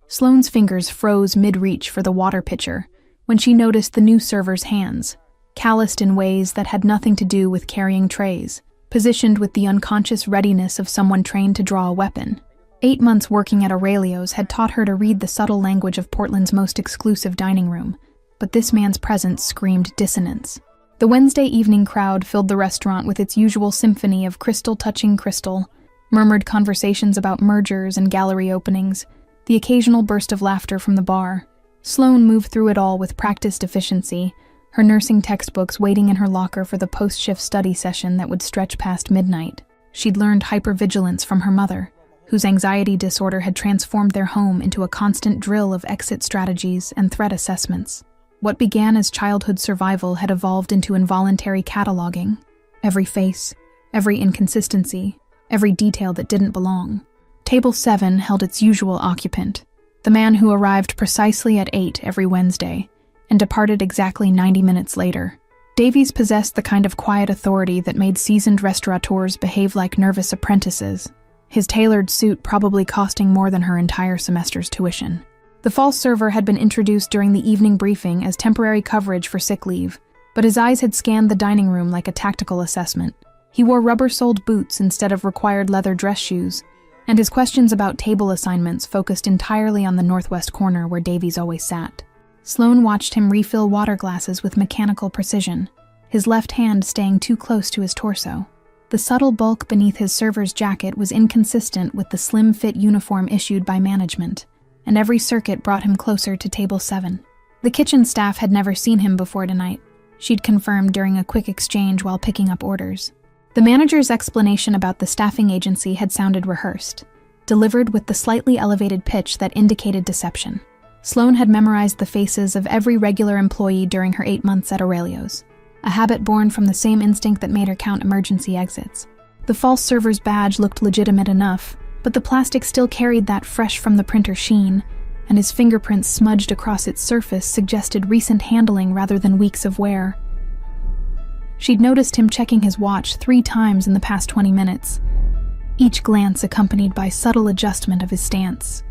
Sloane's fingers froze mid-reach for the water pitcher when she noticed the new server's hands, calloused in ways that had nothing to do with carrying trays, positioned with the unconscious readiness of someone trained to draw a weapon. 8 months working at Aurelio's had taught her to read the subtle language of Portland's most exclusive dining room, but this man's presence screamed dissonance. The Wednesday evening crowd filled the restaurant with its usual symphony of crystal touching crystal, murmured conversations about mergers and gallery openings, the occasional burst of laughter from the bar. Sloane moved through it all with practiced efficiency, her nursing textbooks waiting in her locker for the post-shift study session that would stretch past midnight. She'd learned hypervigilance from her mother, whose anxiety disorder had transformed their home into a constant drill of exit strategies and threat assessments. What began as childhood survival had evolved into involuntary cataloging. Every face, every inconsistency, every detail that didn't belong. Table 7 held its usual occupant, the man who arrived precisely at 8 every Wednesday and departed exactly 90 minutes later. Davies possessed the kind of quiet authority that made seasoned restaurateurs behave like nervous apprentices, his tailored suit probably costing more than her entire semester's tuition. The false server had been introduced during the evening briefing as temporary coverage for sick leave, but his eyes had scanned the dining room like a tactical assessment. He wore rubber-soled boots instead of required leather dress shoes, and his questions about table assignments focused entirely on the northwest corner where Davies always sat. Sloane watched him refill water glasses with mechanical precision, his left hand staying too close to his torso. The subtle bulk beneath his server's jacket was inconsistent with the slim-fit uniform issued by management, and every circuit brought him closer to table 7. The kitchen staff had never seen him before tonight, she'd confirmed during a quick exchange while picking up orders. The manager's explanation about the staffing agency had sounded rehearsed, delivered with the slightly elevated pitch that indicated deception. Sloane had memorized the faces of every regular employee during her 8 months at Aurelio's, a habit born from the same instinct that made her count emergency exits. The false server's badge looked legitimate enough, but the plastic still carried that fresh-from-the-printer sheen, and his fingerprints smudged across its surface suggested recent handling rather than weeks of wear. She'd noticed him checking his watch 3 times in the past 20 minutes, each glance accompanied by subtle adjustment of his stance.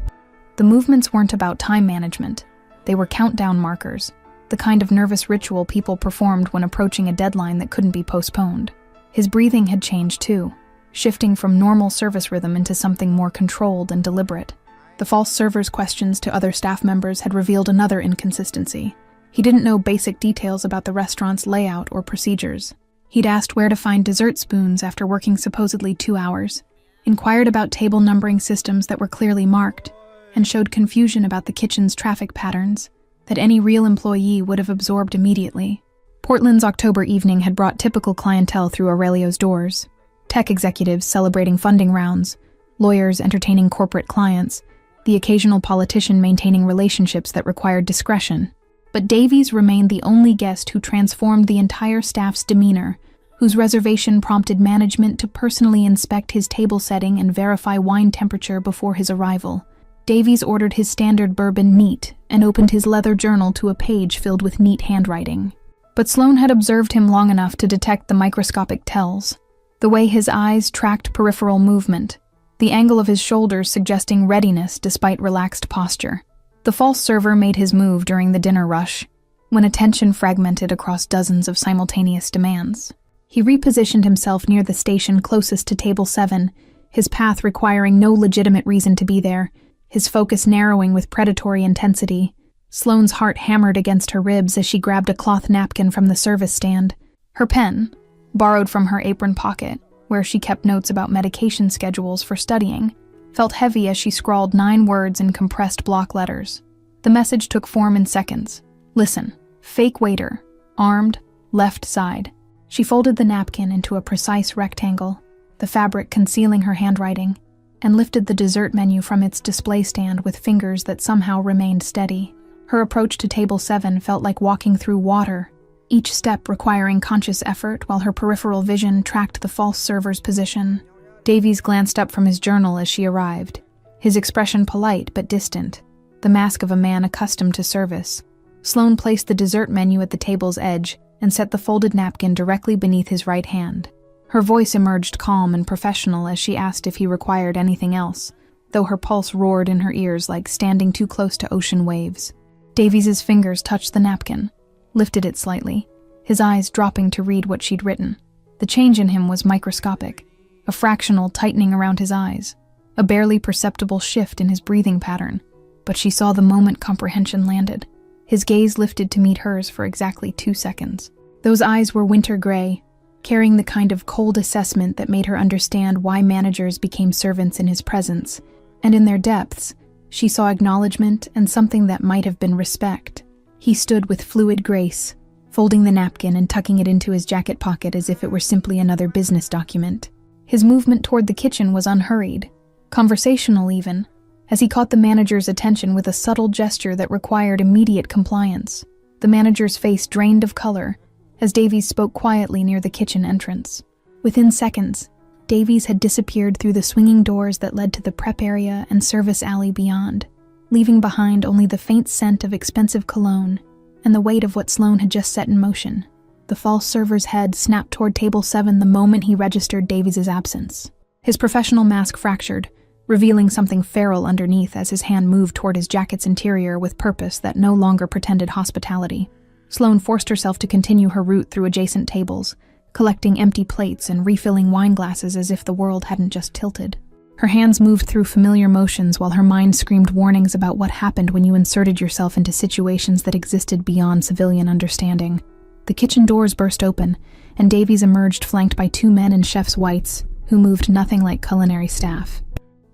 The movements weren't about time management. They were countdown markers, the kind of nervous ritual people performed when approaching a deadline that couldn't be postponed. His breathing had changed too, shifting from normal service rhythm into something more controlled and deliberate. The false server's questions to other staff members had revealed another inconsistency. He didn't know basic details about the restaurant's layout or procedures. He'd asked where to find dessert spoons after working supposedly 2 hours, inquired about table numbering systems that were clearly marked, and showed confusion about the kitchen's traffic patterns that any real employee would have absorbed immediately. Portland's October evening had brought typical clientele through Aurelio's doors. Tech executives celebrating funding rounds, lawyers entertaining corporate clients, the occasional politician maintaining relationships that required discretion. But Davies remained the only guest who transformed the entire staff's demeanor, whose reservation prompted management to personally inspect his table setting and verify wine temperature before his arrival. Davies ordered his standard bourbon neat and opened his leather journal to a page filled with neat handwriting. But Sloane had observed him long enough to detect the microscopic tells. The way his eyes tracked peripheral movement, the angle of his shoulders suggesting readiness despite relaxed posture. The false server made his move during the dinner rush, when attention fragmented across dozens of simultaneous demands. He repositioned himself near the station closest to table 7, his path requiring no legitimate reason to be there, his focus narrowing with predatory intensity. Sloane's heart hammered against her ribs as she grabbed a cloth napkin from the service stand. Her pen, borrowed from her apron pocket, where she kept notes about medication schedules for studying, felt heavy as she scrawled 9 words in compressed block letters. The message took form in seconds. Listen, fake waiter, armed, left side. She folded the napkin into a precise rectangle, the fabric concealing her handwriting, and lifted the dessert menu from its display stand with fingers that somehow remained steady. Her approach to table 7 felt like walking through water, each step requiring conscious effort while her peripheral vision tracked the false server's position. Davies glanced up from his journal as she arrived, his expression polite but distant, the mask of a man accustomed to service. Sloane placed the dessert menu at the table's edge and set the folded napkin directly beneath his right hand. Her voice emerged calm and professional as she asked if he required anything else. though her pulse roared in her ears like standing too close to ocean waves. Davies's fingers touched the napkin, lifted it slightly, his eyes dropping to read what she'd written. The change in him was microscopic, a fractional tightening around his eyes, a barely perceptible shift in his breathing pattern, but she saw the moment comprehension landed. His gaze lifted to meet hers for exactly 2 seconds. Those eyes were winter gray, carrying the kind of cold assessment that made her understand why managers became servants in his presence, and in their depths, she saw acknowledgement and something that might have been respect. He stood with fluid grace, folding the napkin and tucking it into his jacket pocket as if it were simply another business document. His movement toward the kitchen was unhurried, conversational even, as he caught the manager's attention with a subtle gesture that required immediate compliance. The manager's face drained of color as Davies spoke quietly near the kitchen entrance. Within seconds, Davies had disappeared through the swinging doors that led to the prep area and service alley beyond, leaving behind only the faint scent of expensive cologne and the weight of what Sloane had just set in motion. The false server's head snapped toward table 7 the moment he registered Davies' absence. His professional mask fractured, revealing something feral underneath as his hand moved toward his jacket's interior with purpose that no longer pretended hospitality. Sloane forced herself to continue her route through adjacent tables, collecting empty plates and refilling wine glasses as if the world hadn't just tilted. Her hands moved through familiar motions while her mind screamed warnings about what happened when you inserted yourself into situations that existed beyond civilian understanding. The kitchen doors burst open, and Davies emerged flanked by 2 men in chef's whites who moved nothing like culinary staff.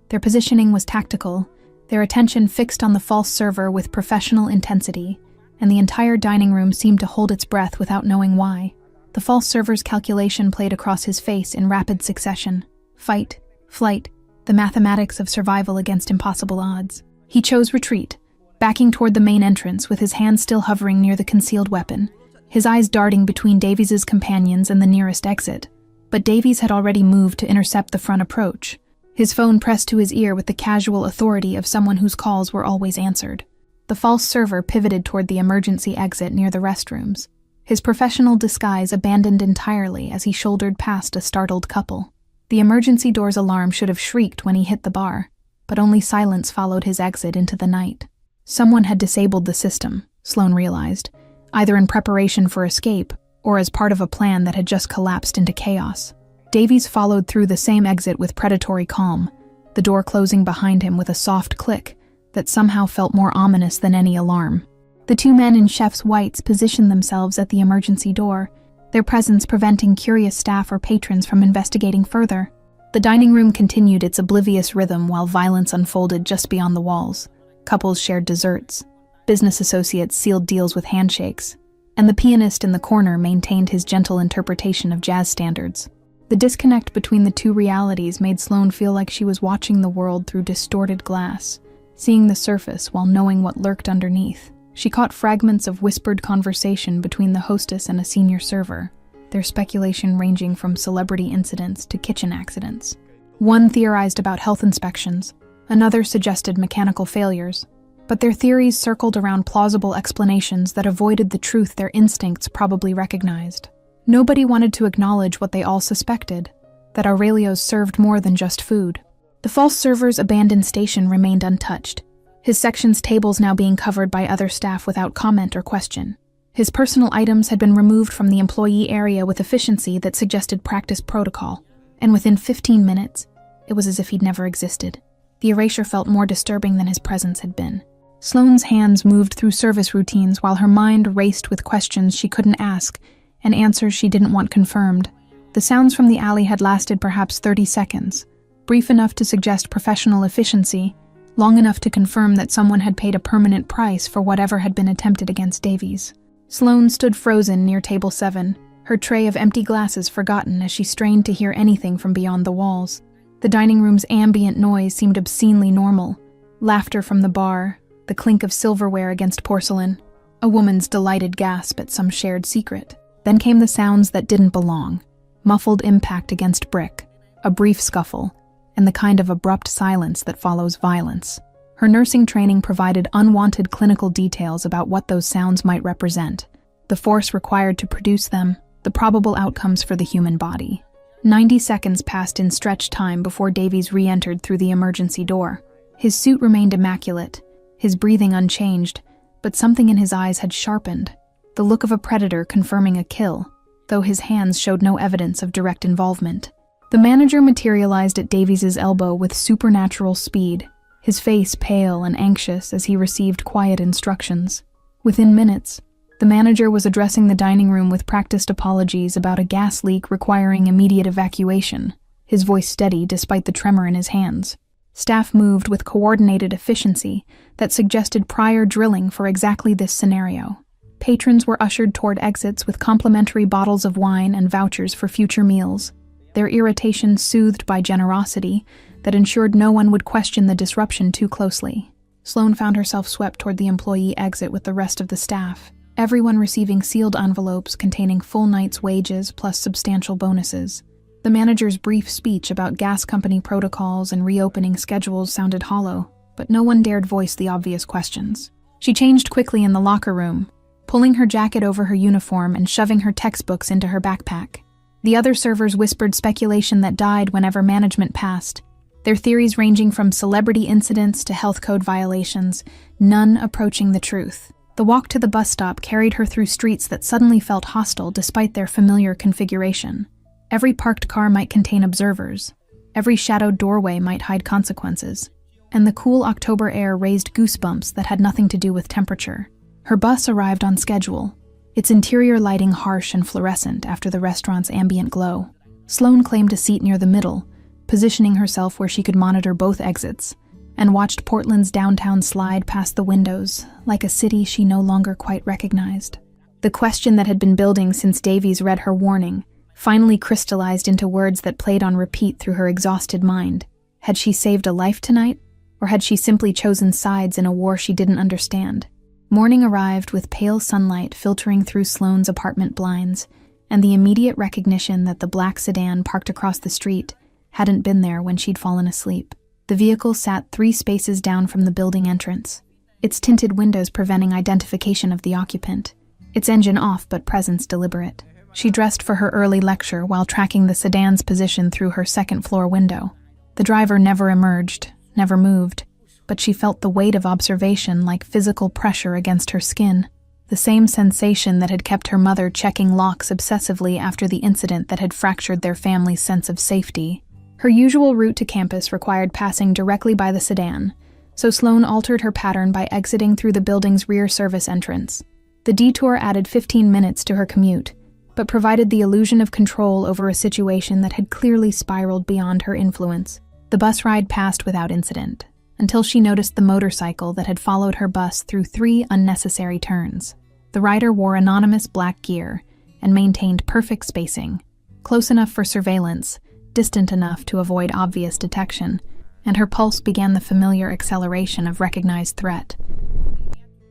Their positioning was tactical, their attention fixed on the false server with professional intensity, and the entire dining room seemed to hold its breath without knowing why. The false server's calculation played across his face in rapid succession. Fight, flight, the mathematics of survival against impossible odds. He chose retreat, backing toward the main entrance with his hand still hovering near the concealed weapon, his eyes darting between Davies' companions and the nearest exit. But Davies had already moved to intercept the front approach, his phone pressed to his ear with the casual authority of someone whose calls were always answered. The false server pivoted toward the emergency exit near the restrooms, his professional disguise abandoned entirely as he shouldered past a startled couple. The emergency door's alarm should have shrieked when he hit the bar, but only silence followed his exit into the night. Someone had disabled the system, Sloane realized, either in preparation for escape or as part of a plan that had just collapsed into chaos. Davies followed through the same exit with predatory calm, the door closing behind him with a soft click that somehow felt more ominous than any alarm. The 2 men in chef's whites positioned themselves at the emergency door, their presence preventing curious staff or patrons from investigating further. The dining room continued its oblivious rhythm while violence unfolded just beyond the walls. Couples shared desserts, business associates sealed deals with handshakes, and the pianist in the corner maintained his gentle interpretation of jazz standards. The disconnect between the 2 realities made Sloane feel like she was watching the world through distorted glass, seeing the surface while knowing what lurked underneath. She caught fragments of whispered conversation between the hostess and a senior server, their speculation ranging from celebrity incidents to kitchen accidents. One theorized about health inspections, another suggested mechanical failures, but their theories circled around plausible explanations that avoided the truth their instincts probably recognized. Nobody wanted to acknowledge what they all suspected, that Aurelio's served more than just food. The false server's abandoned station remained untouched, his section's tables now being covered by other staff without comment or question. His personal items had been removed from the employee area with efficiency that suggested practice protocol, and within 15 minutes, it was as if he'd never existed. The erasure felt more disturbing than his presence had been. Sloane's hands moved through service routines while her mind raced with questions she couldn't ask and answers she didn't want confirmed. The sounds from the alley had lasted perhaps 30 seconds, brief enough to suggest professional efficiency, long enough to confirm that someone had paid a permanent price for whatever had been attempted against Davies. Sloane stood frozen near table 7, her tray of empty glasses forgotten as she strained to hear anything from beyond the walls. The dining room's ambient noise seemed obscenely normal. Laughter from the bar, the clink of silverware against porcelain, a woman's delighted gasp at some shared secret. Then came the sounds that didn't belong, muffled impact against brick, a brief scuffle, and the kind of abrupt silence that follows violence. Her nursing training provided unwanted clinical details about what those sounds might represent, the force required to produce them, the probable outcomes for the human body. 90 seconds passed in stretched time before Davies re-entered through the emergency door. His suit remained immaculate, his breathing unchanged, but something in his eyes had sharpened, the look of a predator confirming a kill, though his hands showed no evidence of direct involvement. The manager materialized at Davies's elbow with supernatural speed, his face pale and anxious as he received quiet instructions. Within minutes, the manager was addressing the dining room with practiced apologies about a gas leak requiring immediate evacuation, his voice steady despite the tremor in his hands. Staff moved with coordinated efficiency that suggested prior drilling for exactly this scenario. Patrons were ushered toward exits with complimentary bottles of wine and vouchers for future meals, their irritation soothed by generosity that ensured no one would question the disruption too closely. Sloane found herself swept toward the employee exit with the rest of the staff, everyone receiving sealed envelopes containing full night's wages plus substantial bonuses. The manager's brief speech about gas company protocols and reopening schedules sounded hollow, but no one dared voice the obvious questions. She changed quickly in the locker room, pulling her jacket over her uniform and shoving her textbooks into her backpack. The other servers whispered speculation that died whenever management passed, their theories ranging from celebrity incidents to health code violations, none approaching the truth. The walk to the bus stop carried her through streets that suddenly felt hostile despite their familiar configuration. Every parked car might contain observers, every shadowed doorway might hide consequences, and the cool October air raised goosebumps that had nothing to do with temperature. Her bus arrived on schedule, its interior lighting harsh and fluorescent after the restaurant's ambient glow. Sloane claimed a seat near the middle, positioning herself where she could monitor both exits, and watched Portland's downtown slide past the windows, like a city she no longer quite recognized. The question that had been building since Davies read her warning finally crystallized into words that played on repeat through her exhausted mind. Had she saved a life tonight, or had she simply chosen sides in a war she didn't understand? Morning arrived with pale sunlight filtering through Sloane's apartment blinds, and the immediate recognition that the black sedan parked across the street hadn't been there when she'd fallen asleep. The vehicle sat 3 spaces down from the building entrance, its tinted windows preventing identification of the occupant, its engine off but presence deliberate. She dressed for her early lecture while tracking the sedan's position through her second-floor window. The driver never emerged, never moved, but she felt the weight of observation like physical pressure against her skin, the same sensation that had kept her mother checking locks obsessively after the incident that had fractured their family's sense of safety. Her usual route to campus required passing directly by the sedan, so Sloane altered her pattern by exiting through the building's rear service entrance. The detour added 15 minutes to her commute, but provided the illusion of control over a situation that had clearly spiraled beyond her influence. The bus ride passed without incident, until she noticed the motorcycle that had followed her bus through 3 unnecessary turns. The rider wore anonymous black gear and maintained perfect spacing, close enough for surveillance, distant enough to avoid obvious detection, and her pulse began the familiar acceleration of recognized threat.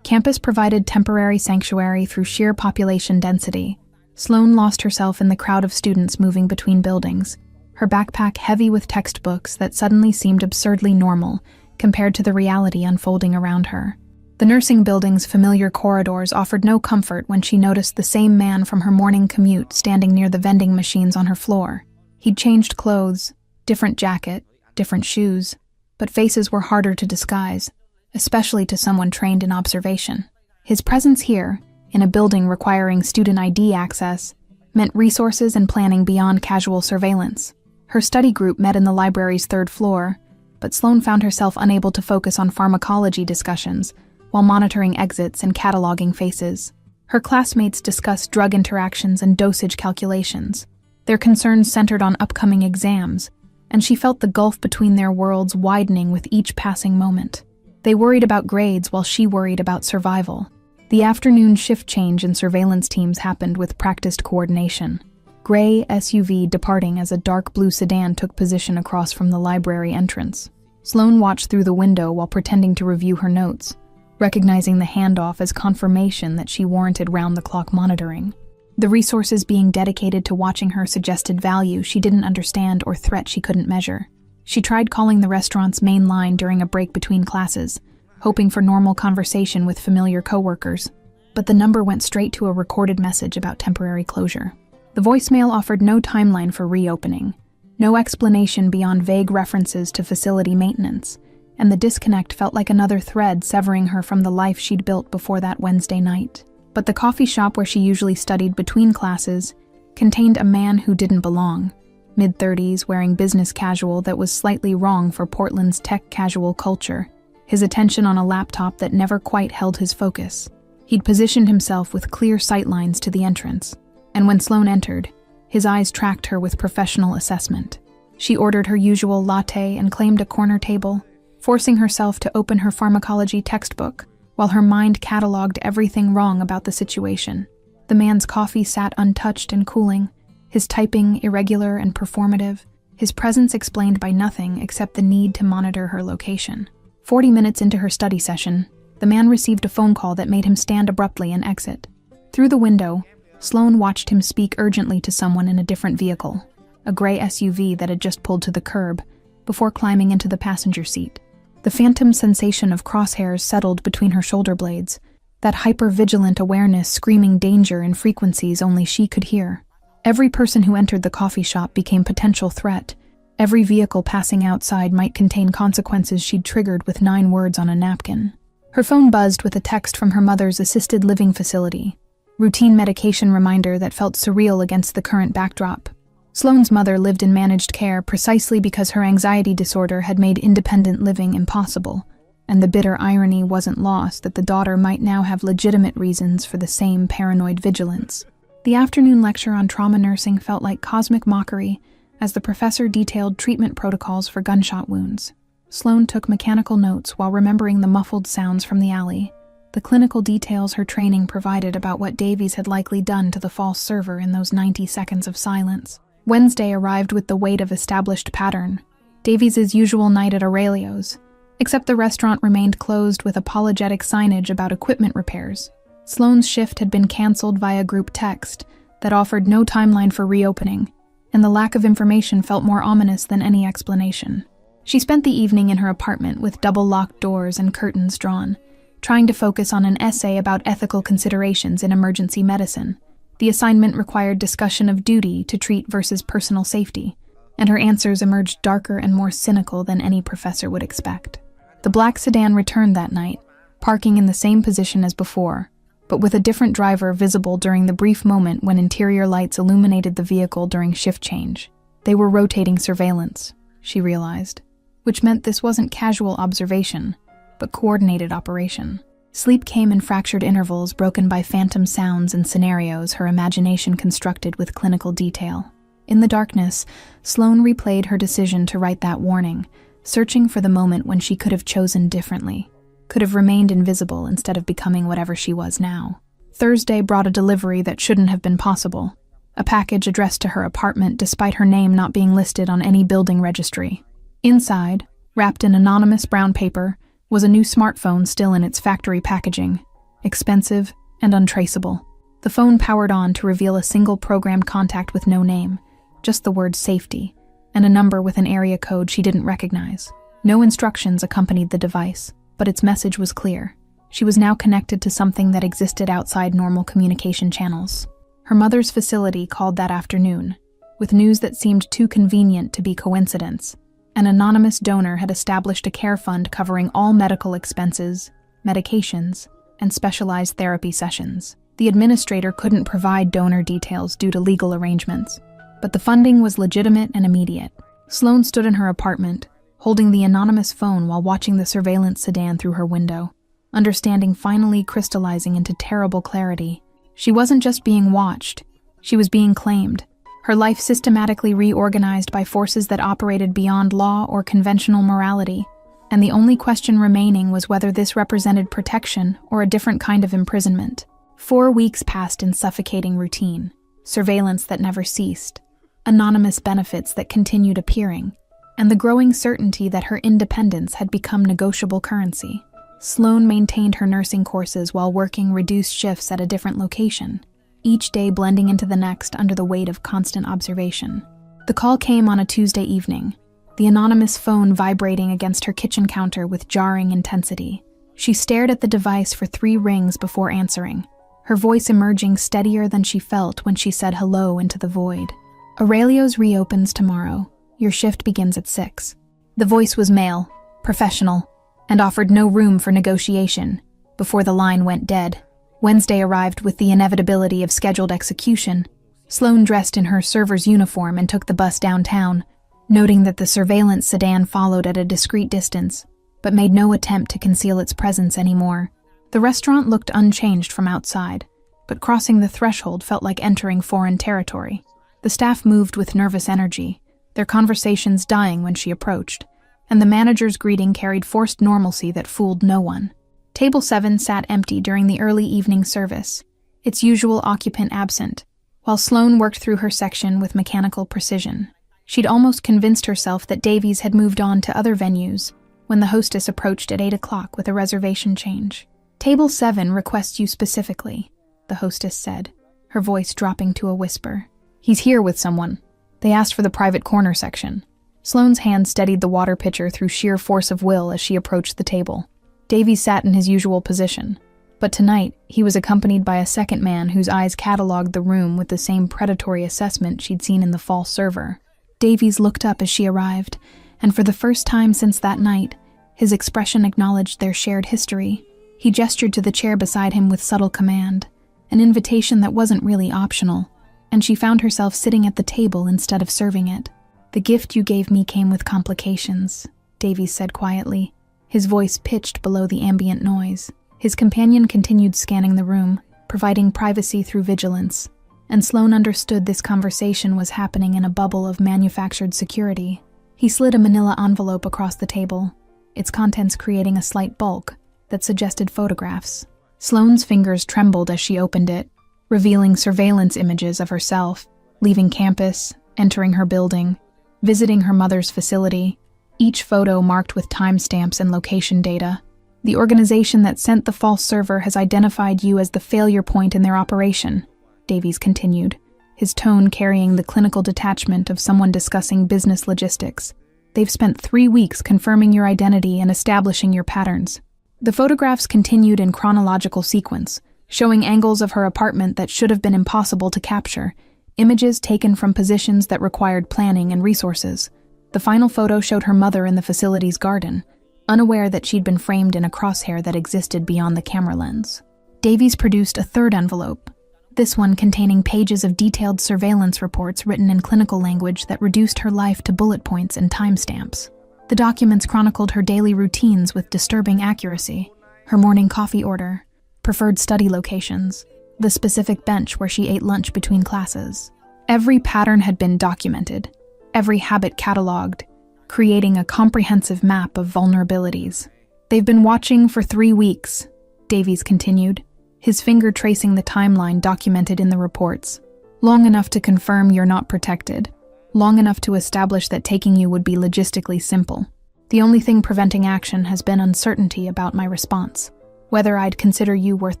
Campus provided temporary sanctuary through sheer population density. Sloane lost herself in the crowd of students moving between buildings, her backpack heavy with textbooks that suddenly seemed absurdly normal compared to the reality unfolding around her. The nursing building's familiar corridors offered no comfort when she noticed the same man from her morning commute standing near the vending machines on her floor. He'd changed clothes, different jacket, different shoes, but faces were harder to disguise, especially to someone trained in observation. His presence here, in a building requiring student ID access, meant resources and planning beyond casual surveillance. Her study group met in the library's 3rd floor, but Sloane found herself unable to focus on pharmacology discussions while monitoring exits and cataloging faces. Her classmates discussed drug interactions and dosage calculations. Their concerns centered on upcoming exams, and she felt the gulf between their worlds widening with each passing moment. They worried about grades while she worried about survival. The afternoon shift change in surveillance teams happened with practiced coordination. Gray SUV departing as a dark blue sedan took position across from the library entrance. Sloane watched through the window while pretending to review her notes, recognizing the handoff as confirmation that she warranted round-the-clock monitoring. The resources being dedicated to watching her suggested value she didn't understand or threat she couldn't measure. She tried calling the restaurant's main line during a break between classes, hoping for normal conversation with familiar coworkers, but the number went straight to a recorded message about temporary closure. The voicemail offered no timeline for reopening, no explanation beyond vague references to facility maintenance, and the disconnect felt like another thread severing her from the life she'd built before that Wednesday night. But the coffee shop where she usually studied between classes contained a man who didn't belong, mid-30s, wearing business casual that was slightly wrong for Portland's tech casual culture, his attention on a laptop that never quite held his focus. He'd positioned himself with clear sightlines to the entrance, and when Sloane entered, his eyes tracked her with professional assessment. She ordered her usual latte and claimed a corner table, forcing herself to open her pharmacology textbook, while her mind cataloged everything wrong about the situation. The man's coffee sat untouched and cooling, his typing irregular and performative, his presence explained by nothing except the need to monitor her location. 40 minutes into her study session, the man received a phone call that made him stand abruptly and exit. Through the window, Sloane watched him speak urgently to someone in a different vehicle, a gray SUV that had just pulled to the curb, before climbing into the passenger seat. The phantom sensation of crosshairs settled between her shoulder blades, that hyper-vigilant awareness screaming danger in frequencies only she could hear. Every person who entered the coffee shop became potential threat. Every vehicle passing outside might contain consequences she'd triggered with 9 words on a napkin. Her phone buzzed with a text from her mother's assisted living facility, routine medication reminder that felt surreal against the current backdrop. Sloane's mother lived in managed care precisely because her anxiety disorder had made independent living impossible, and the bitter irony wasn't lost that the daughter might now have legitimate reasons for the same paranoid vigilance. The afternoon lecture on trauma nursing felt like cosmic mockery as the professor detailed treatment protocols for gunshot wounds. Sloane took mechanical notes while remembering the muffled sounds from the alley, the clinical details her training provided about what Davies had likely done to the false server in those 90 seconds of silence. Wednesday arrived with the weight of established pattern, Davies' usual night at Aurelio's, except the restaurant remained closed with apologetic signage about equipment repairs. Sloane's shift had been canceled via group text that offered no timeline for reopening, and the lack of information felt more ominous than any explanation. She spent the evening in her apartment with double-locked doors and curtains drawn, trying to focus on an essay about ethical considerations in emergency medicine. The assignment required discussion of duty to treat versus personal safety, and her answers emerged darker and more cynical than any professor would expect. The black sedan returned that night, parking in the same position as before, but with a different driver visible during the brief moment when interior lights illuminated the vehicle during shift change. They were rotating surveillance, she realized, which meant this wasn't casual observation, but coordinated operation. Sleep came in fractured intervals broken by phantom sounds and scenarios her imagination constructed with clinical detail. In the darkness, Sloane replayed her decision to write that warning, searching for the moment when she could have chosen differently, could have remained invisible instead of becoming whatever she was now. Thursday brought a delivery that shouldn't have been possible, a package addressed to her apartment despite her name not being listed on any building registry. Inside, wrapped in anonymous brown paper, was a new smartphone still in its factory packaging, expensive and untraceable. The phone powered on to reveal a single programmed contact with no name, just the word safety, and a number with an area code she didn't recognize. No instructions accompanied the device, but its message was clear. She was now connected to something that existed outside normal communication channels. Her mother's facility called that afternoon, with news that seemed too convenient to be coincidence. An anonymous donor had established a care fund covering all medical expenses, medications, and specialized therapy sessions. The administrator couldn't provide donor details due to legal arrangements, but the funding was legitimate and immediate. Sloane stood in her apartment, holding the anonymous phone while watching the surveillance sedan through her window, understanding finally crystallizing into terrible clarity. She wasn't just being watched, she was being claimed, her life systematically reorganized by forces that operated beyond law or conventional morality, and the only question remaining was whether this represented protection or a different kind of imprisonment. 4 weeks passed in suffocating routine, surveillance that never ceased, anonymous benefits that continued appearing, and the growing certainty that her independence had become negotiable currency. Sloane maintained her nursing courses while working reduced shifts at a different location, each day blending into the next under the weight of constant observation. The call came on a Tuesday evening, the anonymous phone vibrating against her kitchen counter with jarring intensity. She stared at the device for 3 rings before answering, her voice emerging steadier than she felt when she said hello into the void. "Aurelio's reopens tomorrow. Your shift begins at 6. The voice was male, professional, and offered no room for negotiation before the line went dead. Wednesday arrived with the inevitability of scheduled execution. Sloane dressed in her server's uniform and took the bus downtown, noting that the surveillance sedan followed at a discreet distance, but made no attempt to conceal its presence anymore. The restaurant looked unchanged from outside, but crossing the threshold felt like entering foreign territory. The staff moved with nervous energy, their conversations dying when she approached, and the manager's greeting carried forced normalcy that fooled no one. Table 7 sat empty during the early evening service, its usual occupant absent, while Sloane worked through her section with mechanical precision. She'd almost convinced herself that Davies had moved on to other venues when the hostess approached at 8 o'clock with a reservation change. "Table 7 requests you specifically," the hostess said, her voice dropping to a whisper. "He's here with someone. They asked for the private corner section." Sloane's hand steadied the water pitcher through sheer force of will as she approached the table. Davies sat in his usual position, but tonight he was accompanied by a second man whose eyes catalogued the room with the same predatory assessment she'd seen in the false server. Davies looked up as she arrived, and for the first time since that night, his expression acknowledged their shared history. He gestured to the chair beside him with subtle command, an invitation that wasn't really optional, and she found herself sitting at the table instead of serving it. "The gift you gave me came with complications," Davies said quietly, his voice pitched below the ambient noise. His companion continued scanning the room, providing privacy through vigilance, and Sloane understood this conversation was happening in a bubble of manufactured security. He slid a manila envelope across the table, its contents creating a slight bulk that suggested photographs. Sloane's fingers trembled as she opened it, revealing surveillance images of herself, leaving campus, entering her building, visiting her mother's facility, each photo marked with timestamps and location data. "The organization that sent the false server has identified you as the failure point in their operation," Davies continued, his tone carrying the clinical detachment of someone discussing business logistics. "They've spent 3 weeks confirming your identity and establishing your patterns." The photographs continued in chronological sequence, showing angles of her apartment that should have been impossible to capture, images taken from positions that required planning and resources. The final photo showed her mother in the facility's garden, unaware that she'd been framed in a crosshair that existed beyond the camera lens. Davies produced a third envelope, this one containing pages of detailed surveillance reports written in clinical language that reduced her life to bullet points and timestamps. The documents chronicled her daily routines with disturbing accuracy, her morning coffee order, preferred study locations, the specific bench where she ate lunch between classes. Every pattern had been documented, every habit catalogued, creating a comprehensive map of vulnerabilities. "They've been watching for 3 weeks, Davies continued, his finger tracing the timeline documented in the reports. "Long enough to confirm you're not protected, long enough to establish that taking you would be logistically simple. The only thing preventing action has been uncertainty about my response, whether I'd consider you worth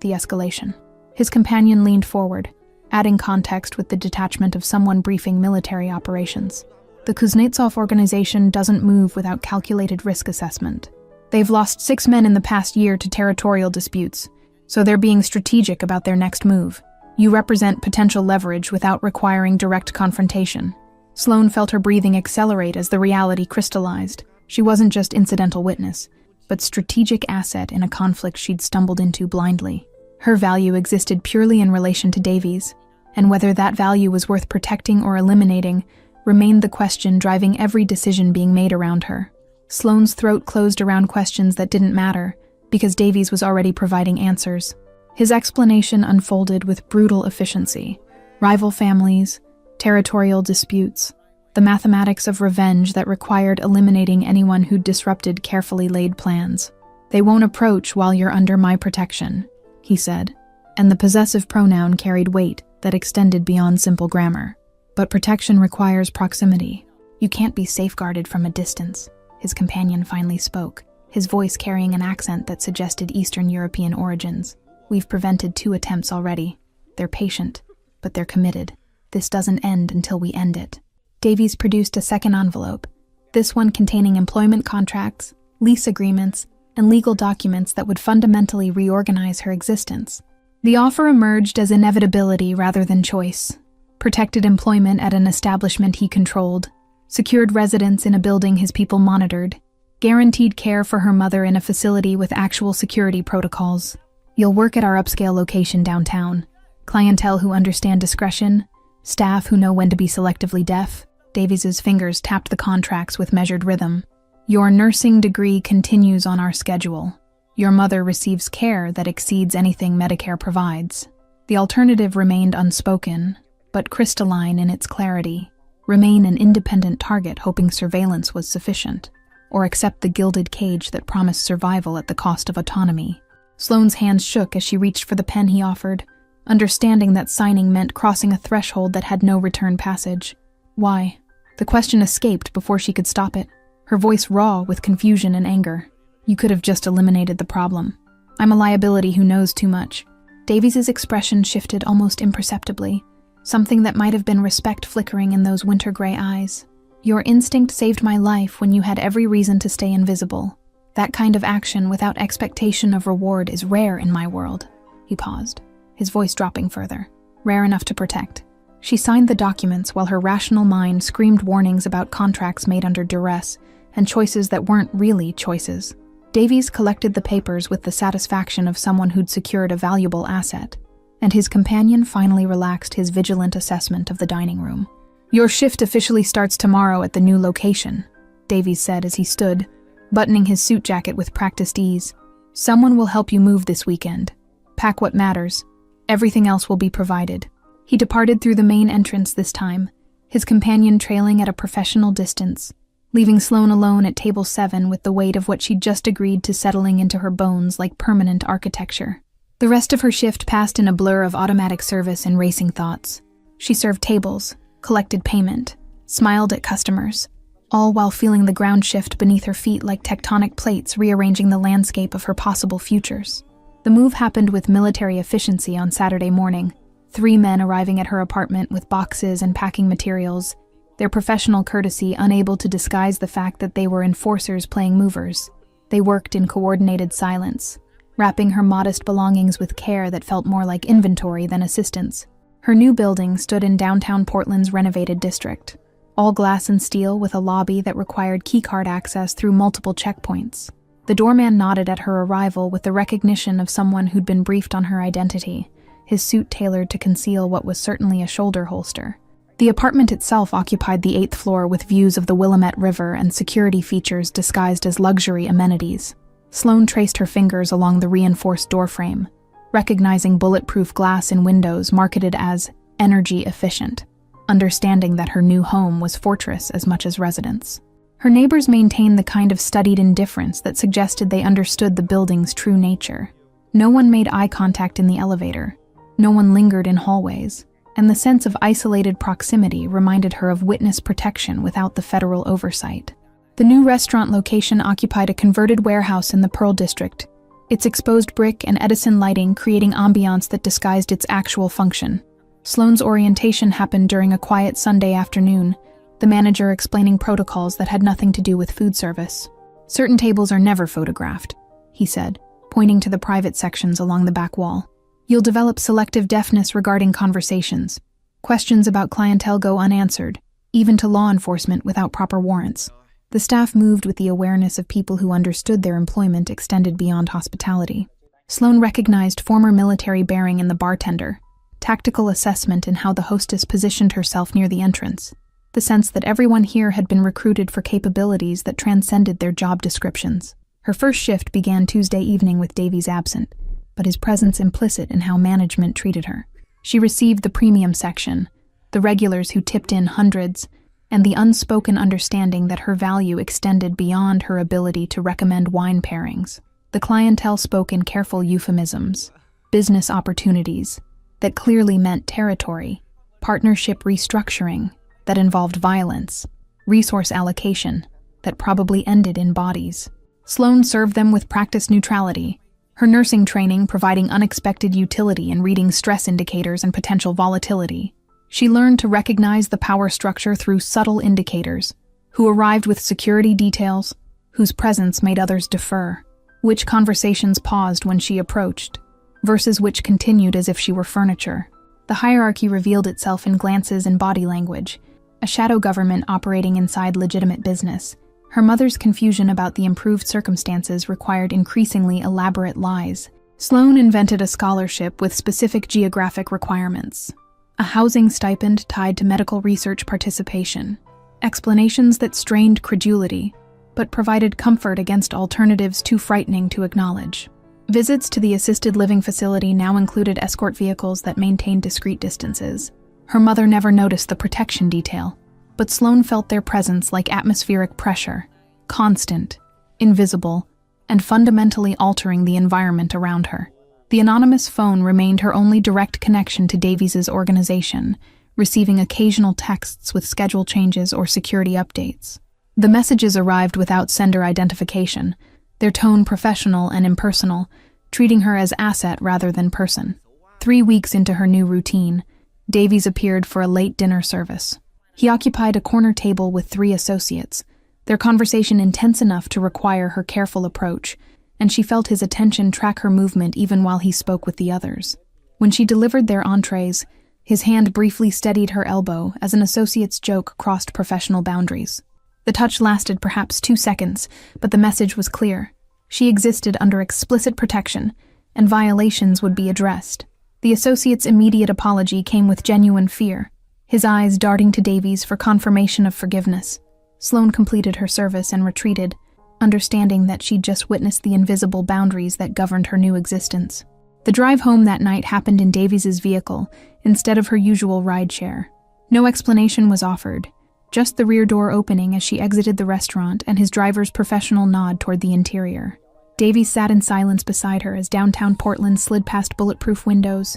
the escalation." His companion leaned forward, adding context with the detachment of someone briefing military operations. "The Kuznetsov organization doesn't move without calculated risk assessment. They've lost 6 men in the past year to territorial disputes, so they're being strategic about their next move. You represent potential leverage without requiring direct confrontation." Sloane felt her breathing accelerate as the reality crystallized. She wasn't just incidental witness, but strategic asset in a conflict she'd stumbled into blindly. Her value existed purely in relation to Davies, and whether that value was worth protecting or eliminating remained the question driving every decision being made around her. Sloane's throat closed around questions that didn't matter, because Davies was already providing answers. His explanation unfolded with brutal efficiency. Rival families, territorial disputes, the mathematics of revenge that required eliminating anyone who disrupted carefully laid plans. "They won't approach while you're under my protection," he said, and the possessive pronoun carried weight that extended beyond simple grammar. "But protection requires proximity. You can't be safeguarded from a distance," his companion finally spoke, his voice carrying an accent that suggested Eastern European origins. "We've prevented 2 attempts already. They're patient, but they're committed. This doesn't end until we end it." Davies produced a second envelope, this one containing employment contracts, lease agreements, and legal documents that would fundamentally reorganize her existence. The offer emerged as inevitability rather than choice. Protected employment at an establishment he controlled, secured residence in a building his people monitored, Guaranteed care for her mother in a facility with actual security protocols. You'll work at our upscale location downtown. Clientele who understand discretion, staff who know when to be selectively deaf. Davies's fingers tapped the contracts with measured rhythm. Your nursing degree continues on our schedule. Your mother receives care that exceeds anything Medicare provides. The alternative remained unspoken, but crystalline in its clarity. Remain an independent target hoping surveillance was sufficient, or accept the gilded cage that promised survival at the cost of autonomy. Sloane's hands shook as she reached for the pen he offered, understanding that signing meant crossing a threshold that had no return passage. Why? The question escaped before she could stop it, her voice raw with confusion and anger. You could have just eliminated the problem. I'm a liability who knows too much. Davies's expression shifted almost imperceptibly, something that might have been respect flickering in those winter-gray eyes. Your instinct saved my life when you had every reason to stay invisible. That kind of action without expectation of reward is rare in my world. He paused, his voice dropping further. Rare enough to protect. She signed the documents while her rational mind screamed warnings about contracts made under duress and choices that weren't really choices. Davies collected the papers with the satisfaction of someone who'd secured a valuable asset, and his companion finally relaxed his vigilant assessment of the dining room. Your shift officially starts tomorrow at the new location, Davies said as he stood, buttoning his suit jacket with practiced ease. Someone will help you move this weekend. Pack what matters. Everything else will be provided. He departed through the main entrance this time, his companion trailing at a professional distance, leaving Sloane alone at table 7 with the weight of what she'd just agreed to settling into her bones like permanent architecture. The rest of her shift passed in a blur of automatic service and racing thoughts. She served tables, collected payment, smiled at customers, all while feeling the ground shift beneath her feet like tectonic plates rearranging the landscape of her possible futures. The move happened with military efficiency on Saturday morning, 3 men arriving at her apartment with boxes and packing materials, their professional courtesy unable to disguise the fact that they were enforcers playing movers. They worked in coordinated silence, wrapping her modest belongings with care that felt more like inventory than assistance. Her new building stood in downtown Portland's renovated district, all glass and steel with a lobby that required keycard access through multiple checkpoints. The doorman nodded at her arrival with the recognition of someone who'd been briefed on her identity, his suit tailored to conceal what was certainly a shoulder holster. The apartment itself occupied the 8th floor with views of the Willamette River and security features disguised as luxury amenities. Sloane traced her fingers along the reinforced doorframe, recognizing bulletproof glass in windows marketed as energy efficient, understanding that her new home was fortress as much as residence. Her neighbors maintained the kind of studied indifference that suggested they understood the building's true nature. No one made eye contact in the elevator. No one lingered in hallways. And the sense of isolated proximity reminded her of witness protection without the federal oversight. The new restaurant location occupied a converted warehouse in the Pearl District, its exposed brick and Edison lighting creating ambiance that disguised its actual function. Sloane's orientation happened during a quiet Sunday afternoon, the manager explaining protocols that had nothing to do with food service. Certain tables are never photographed, he said, pointing to the private sections along the back wall. You'll develop selective deafness regarding conversations. Questions about clientele go unanswered, even to law enforcement without proper warrants. The staff moved with the awareness of people who understood their employment extended beyond hospitality. Sloane recognized former military bearing in the bartender, tactical assessment in how the hostess positioned herself near the entrance, the sense that everyone here had been recruited for capabilities that transcended their job descriptions. Her first shift began Tuesday evening with Davies absent, but his presence implicit in how management treated her. She received the premium section, the regulars who tipped in hundreds, and the unspoken understanding that her value extended beyond her ability to recommend wine pairings. The clientele spoke in careful euphemisms, business opportunities, that clearly meant territory, partnership restructuring, that involved violence, resource allocation, that probably ended in bodies. Sloane served them with practiced neutrality, her nursing training providing unexpected utility in reading stress indicators and potential volatility. She learned to recognize the power structure through subtle indicators, who arrived with security details, whose presence made others defer, which conversations paused when she approached, versus which continued as if she were furniture. The hierarchy revealed itself in glances and body language, a shadow government operating inside legitimate business, Her mother's confusion about the improved circumstances required increasingly elaborate lies. Sloane invented a scholarship with specific geographic requirements, a housing stipend tied to medical research participation, explanations that strained credulity, but provided comfort against alternatives too frightening to acknowledge. Visits to the assisted living facility now included escort vehicles that maintained discreet distances. Her mother never noticed the protection detail, but Sloane felt their presence like atmospheric pressure, constant, invisible, and fundamentally altering the environment around her. The anonymous phone remained her only direct connection to Davies's organization, receiving occasional texts with schedule changes or security updates. The messages arrived without sender identification, their tone professional and impersonal, treating her as asset rather than person. 3 weeks into her new routine, Davies appeared for a late dinner service. He occupied a corner table with 3 associates, their conversation intense enough to require her careful approach, and she felt his attention track her movement even while he spoke with the others. When she delivered their entrees, his hand briefly steadied her elbow as an associate's joke crossed professional boundaries. The touch lasted perhaps 2 seconds, but the message was clear. She existed under explicit protection, and violations would be addressed. The associate's immediate apology came with genuine fear, his eyes darting to Davies for confirmation of forgiveness. Sloane completed her service and retreated, understanding that she'd just witnessed the invisible boundaries that governed her new existence. The drive home that night happened in Davies's vehicle instead of her usual rideshare. No explanation was offered, just the rear door opening as she exited the restaurant and his driver's professional nod toward the interior. Davies sat in silence beside her as downtown Portland slid past bulletproof windows,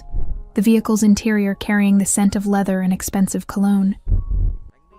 the vehicle's interior carrying the scent of leather and expensive cologne.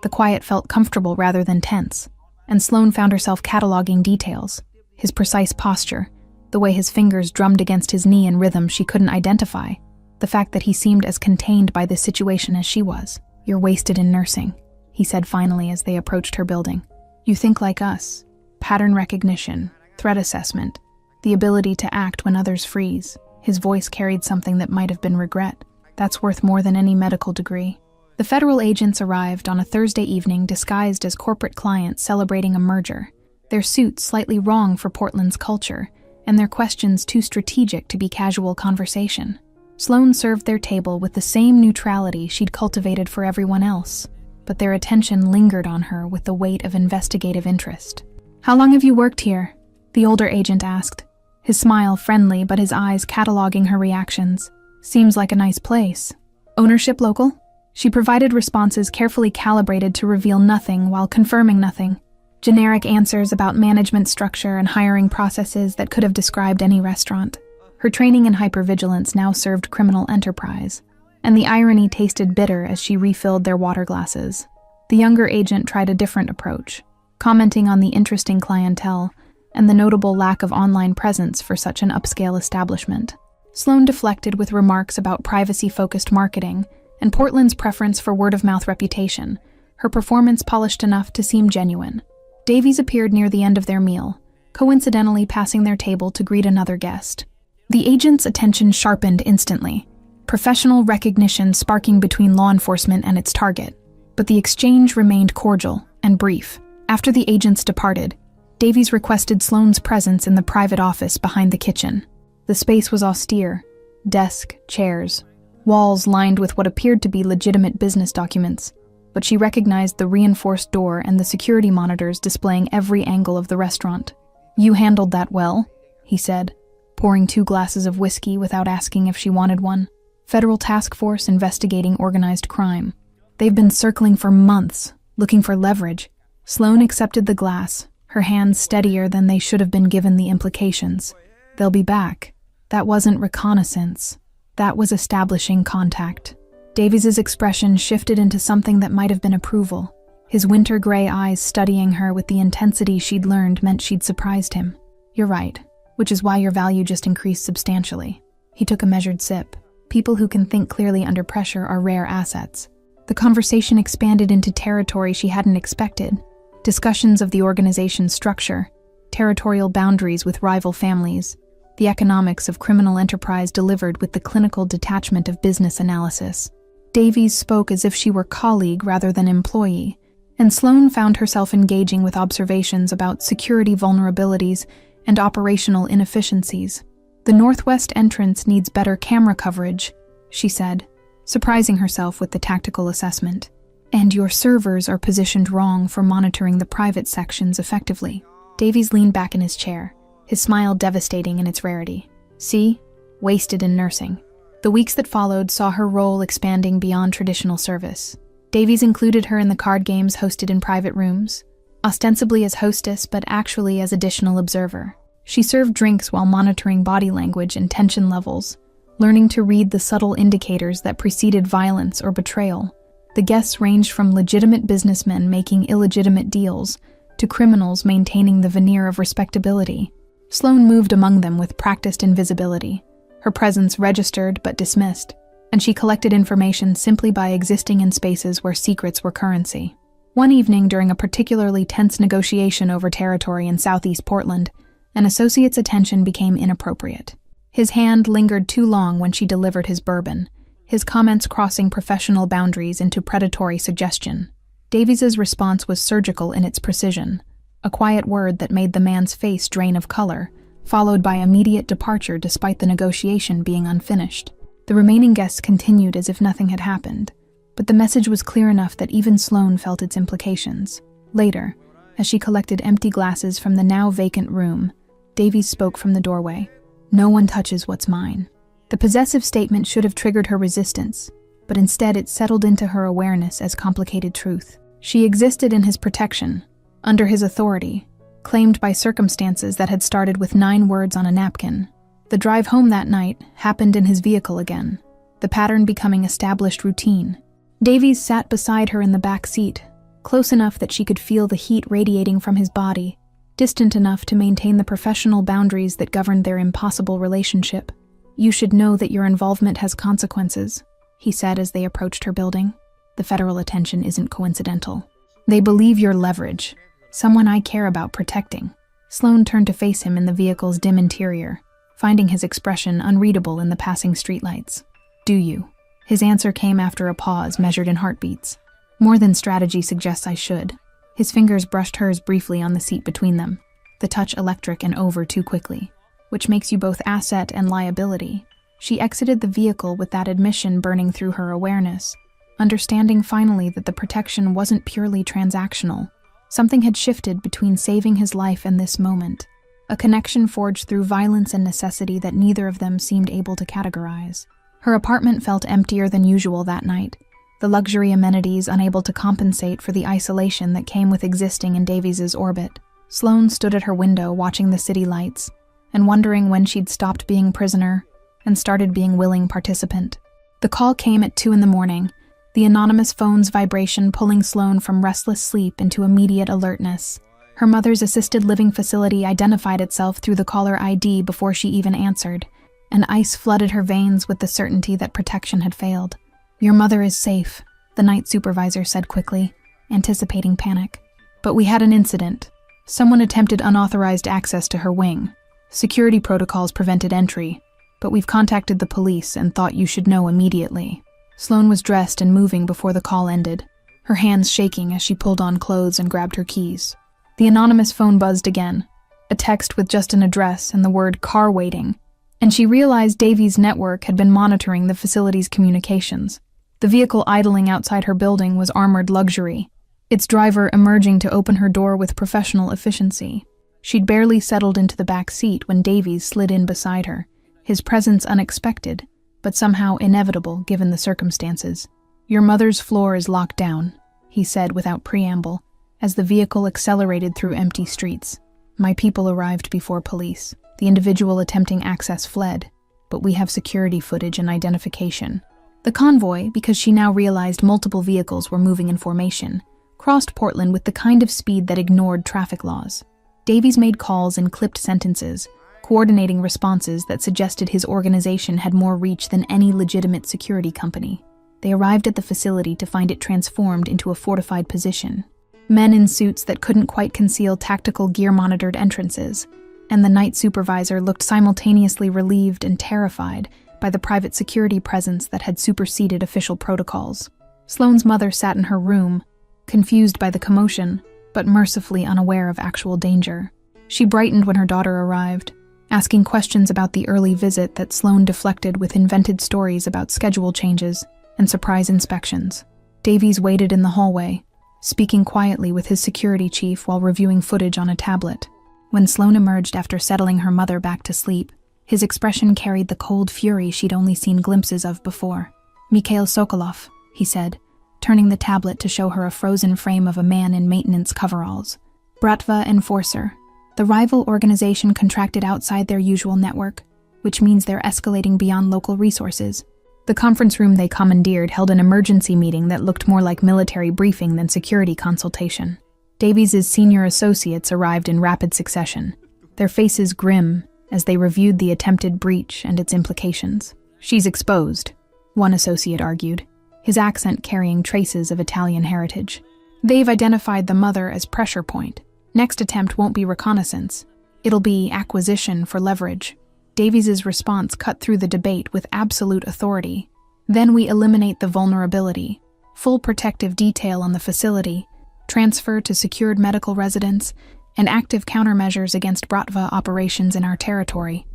The quiet felt comfortable rather than tense, and Sloane found herself cataloging details, his precise posture, the way his fingers drummed against his knee in rhythm she couldn't identify, the fact that he seemed as contained by this situation as she was. "You're wasted in nursing," he said finally as they approached her building. "You think like us. Pattern recognition, threat assessment, the ability to act when others freeze." His voice carried something that might have been regret. "That's worth more than any medical degree." The federal agents arrived on a Thursday evening disguised as corporate clients celebrating a merger, their suits slightly wrong for Portland's culture, and their questions too strategic to be casual conversation. Sloane served their table with the same neutrality she'd cultivated for everyone else, but their attention lingered on her with the weight of investigative interest. "How long have you worked here?" the older agent asked, his smile friendly but his eyes cataloging her reactions. "Seems like a nice place. Ownership local?" She provided responses carefully calibrated to reveal nothing while confirming nothing. Generic answers about management structure and hiring processes that could have described any restaurant. Her training in hypervigilance now served criminal enterprise, and the irony tasted bitter as she refilled their water glasses. The younger agent tried a different approach, commenting on the interesting clientele and the notable lack of online presence for such an upscale establishment. Sloane deflected with remarks about privacy-focused marketing and Portland's preference for word-of-mouth reputation, her performance polished enough to seem genuine. Davies appeared near the end of their meal, coincidentally passing their table to greet another guest. The agent's attention sharpened instantly, professional recognition sparking between law enforcement and its target. But the exchange remained cordial and brief. After the agents departed, Davies requested Sloane's presence in the private office behind the kitchen. The space was austere, desk, chairs, walls lined with what appeared to be legitimate business documents, but she recognized the reinforced door and the security monitors displaying every angle of the restaurant. "You handled that well," he said, pouring 2 glasses of whiskey without asking if she wanted one. "Federal task force investigating organized crime. They've been circling for months, looking for leverage." Sloane accepted the glass, her hands steadier than they should have been given the implications. "They'll be back." That wasn't reconnaissance. That was establishing contact. Davies's expression shifted into something that might have been approval. His winter gray eyes studying her with the intensity she'd learned meant she'd surprised him. "You're right, which is why your value just increased substantially." He took a measured sip. People who can think clearly under pressure are rare assets. The conversation expanded into territory she hadn't expected. Discussions of the organization's structure, territorial boundaries with rival families, the economics of criminal enterprise delivered with the clinical detachment of business analysis. Davies spoke as if she were colleague rather than employee, and Sloane found herself engaging with observations about security vulnerabilities and operational inefficiencies. "The northwest entrance needs better camera coverage," she said, surprising herself with the tactical assessment. "And your servers are positioned wrong for monitoring the private sections effectively." Davies leaned back in his chair, his smile devastating in its rarity. "See? Wasted in nursing." The weeks that followed saw her role expanding beyond traditional service. Davies included her in the card games hosted in private rooms, ostensibly as hostess but actually as additional observer. She served drinks while monitoring body language and tension levels, learning to read the subtle indicators that preceded violence or betrayal. The guests ranged from legitimate businessmen making illegitimate deals to criminals maintaining the veneer of respectability. Sloane moved among them with practiced invisibility, her presence registered but dismissed, and she collected information simply by existing in spaces where secrets were currency. One evening during a particularly tense negotiation over territory in southeast Portland, an associate's attention became inappropriate. His hand lingered too long when she delivered his bourbon, his comments crossing professional boundaries into predatory suggestion. Davies's response was surgical in its precision, a quiet word that made the man's face drain of color, followed by immediate departure despite the negotiation being unfinished. The remaining guests continued as if nothing had happened, but the message was clear enough that even Sloane felt its implications. Later, as she collected empty glasses from the now vacant room, Davies spoke from the doorway. "No one touches what's mine." The possessive statement should have triggered her resistance, but instead it settled into her awareness as complicated truth. She existed in his protection, under his authority, claimed by circumstances that had started with 9 words on a napkin. The drive home that night happened in his vehicle again, the pattern becoming established routine. Davies sat beside her in the back seat, close enough that she could feel the heat radiating from his body, distant enough to maintain the professional boundaries that governed their impossible relationship. "You should know that your involvement has consequences," he said as they approached her building. "The federal attention isn't coincidental. They believe your leverage, someone I care about protecting." Sloane turned to face him in the vehicle's dim interior, finding his expression unreadable in the passing streetlights. "Do you?" His answer came after a pause measured in heartbeats. "More than strategy suggests I should." His fingers brushed hers briefly on the seat between them, the touch electric and over too quickly. "Which makes you both asset and liability." She exited the vehicle with that admission burning through her awareness, understanding finally that the protection wasn't purely transactional. Something had shifted between saving his life and this moment, a connection forged through violence and necessity that neither of them seemed able to categorize. Her apartment felt emptier than usual that night, the luxury amenities unable to compensate for the isolation that came with existing in Davies's orbit. Sloane stood at her window watching the city lights, and wondering when she'd stopped being prisoner and started being willing participant. The call came at 2 a.m, the anonymous phone's vibration pulling Sloane from restless sleep into immediate alertness. Her mother's assisted living facility identified itself through the caller ID before she even answered, and ice flooded her veins with the certainty that protection had failed. "Your mother is safe," the night supervisor said quickly, anticipating panic. "But we had an incident. Someone attempted unauthorized access to her wing. Security protocols prevented entry, but we've contacted the police and thought you should know immediately." Sloane was dressed and moving before the call ended, her hands shaking as she pulled on clothes and grabbed her keys. The anonymous phone buzzed again, a text with just an address and the word "car waiting," and she realized Davies' network had been monitoring the facility's communications. The vehicle idling outside her building was armored luxury, its driver emerging to open her door with professional efficiency. She'd barely settled into the back seat when Davies slid in beside her, his presence unexpected, but somehow inevitable given the circumstances. "Your mother's floor is locked down," he said without preamble, as the vehicle accelerated through empty streets. "My people arrived before police. The individual attempting access fled, but we have security footage and identification." The convoy, because she now realized multiple vehicles were moving in formation, crossed Portland with the kind of speed that ignored traffic laws. Davies made calls in clipped sentences, coordinating responses that suggested his organization had more reach than any legitimate security company. They arrived at the facility to find it transformed into a fortified position. Men in suits that couldn't quite conceal tactical gear-monitored entrances, and the night supervisor looked simultaneously relieved and terrified by the private security presence that had superseded official protocols. Sloane's mother sat in her room, confused by the commotion, but mercifully unaware of actual danger. She brightened when her daughter arrived, asking questions about the early visit that Sloane deflected with invented stories about schedule changes and surprise inspections. Davies waited in the hallway, speaking quietly with his security chief while reviewing footage on a tablet. When Sloane emerged after settling her mother back to sleep, his expression carried the cold fury she'd only seen glimpses of before. "Mikhail Sokolov," he said, turning the tablet to show her a frozen frame of a man in maintenance coveralls. "Bratva Enforcer. The rival organization contracted outside their usual network, which means they're escalating beyond local resources." The conference room they commandeered held an emergency meeting that looked more like military briefing than security consultation. Davies' senior associates arrived in rapid succession, their faces grim as they reviewed the attempted breach and its implications. "She's exposed," one associate argued, his accent carrying traces of Italian heritage. "They've identified the mother as pressure point. Next attempt won't be reconnaissance. It'll be acquisition for leverage." Davies' response cut through the debate with absolute authority. "Then we eliminate the vulnerability. Full protective detail on the facility, transfer to secured medical residence, and active countermeasures against Bratva operations in our territory."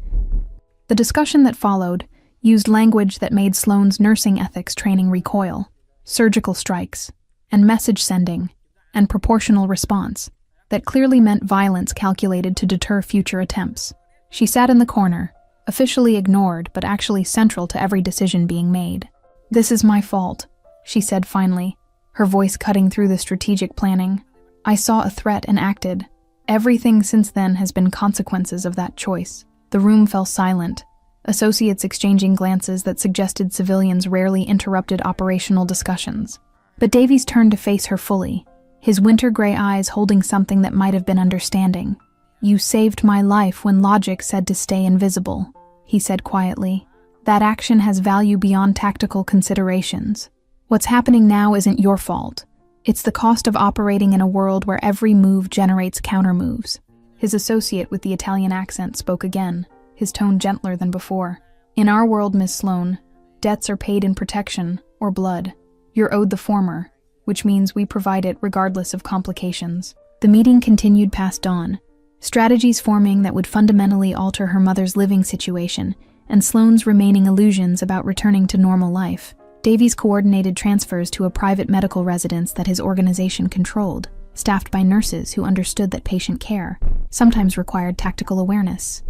The discussion that followed used language that made Sloane's nursing ethics training recoil: surgical strikes, and message sending, and proportional response, that clearly meant violence calculated to deter future attempts. She sat in the corner, officially ignored but actually central to every decision being made. "This is my fault," she said finally, her voice cutting through the strategic planning. "I saw a threat and acted. Everything since then has been consequences of that choice." The room fell silent, associates exchanging glances that suggested civilians rarely interrupted operational discussions. But Davies turned to face her fully, his winter gray eyes holding something that might have been understanding. "You saved my life when logic said to stay invisible," he said quietly. "That action has value beyond tactical considerations. What's happening now isn't your fault. It's the cost of operating in a world where every move generates counter-moves." His associate with the Italian accent spoke again, his tone gentler than before. "In our world, Miss Sloane, debts are paid in protection or blood. You're owed the former, which means we provide it regardless of complications." The meeting continued past dawn, strategies forming that would fundamentally alter her mother's living situation and Sloane's remaining illusions about returning to normal life. Davies coordinated transfers to a private medical residence that his organization controlled, staffed by nurses who understood that patient care sometimes required tactical awareness.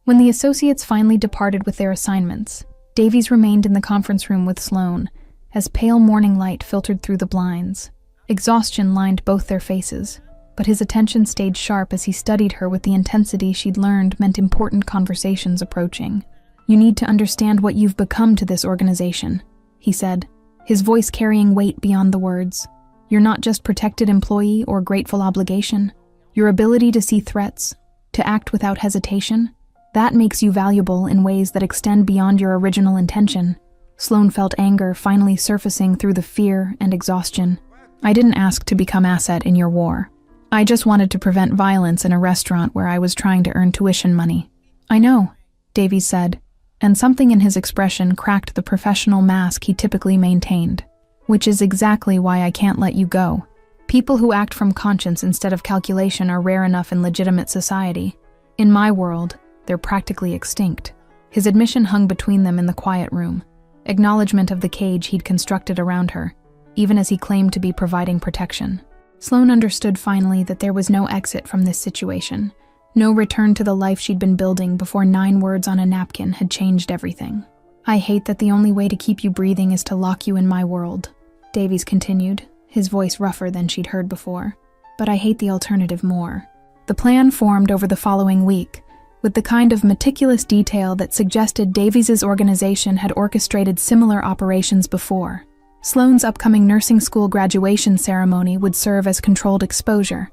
When the associates finally departed with their assignments, Davies remained in the conference room with Sloane, as pale morning light filtered through the blinds. Exhaustion lined both their faces, but his attention stayed sharp as he studied her with the intensity she'd learned meant important conversations approaching. "You need to understand what you've become to this organization," he said, his voice carrying weight beyond the words. "You're not just protected employee or grateful obligation. Your ability to see threats, to act without hesitation, that makes you valuable in ways that extend beyond your original intention." Sloane felt anger finally surfacing through the fear and exhaustion. "I didn't ask to become asset in your war. I just wanted to prevent violence in a restaurant where I was trying to earn tuition money." "I know," Davies said, and something in his expression cracked the professional mask he typically maintained. "Which is exactly why I can't let you go. People who act from conscience instead of calculation are rare enough in legitimate society. In my world, they're practically extinct." His admission hung between them in the quiet room, acknowledgement of the cage he'd constructed around her, even as he claimed to be providing protection. Sloane understood finally that there was no exit from this situation, no return to the life she'd been building before 9 words on a napkin had changed everything. "I hate that the only way to keep you breathing is to lock you in my world," Davies continued, his voice rougher than she'd heard before. "But I hate the alternative more." The plan formed over the following week, with the kind of meticulous detail that suggested Davies' organization had orchestrated similar operations before. Sloane's upcoming nursing school graduation ceremony would serve as controlled exposure,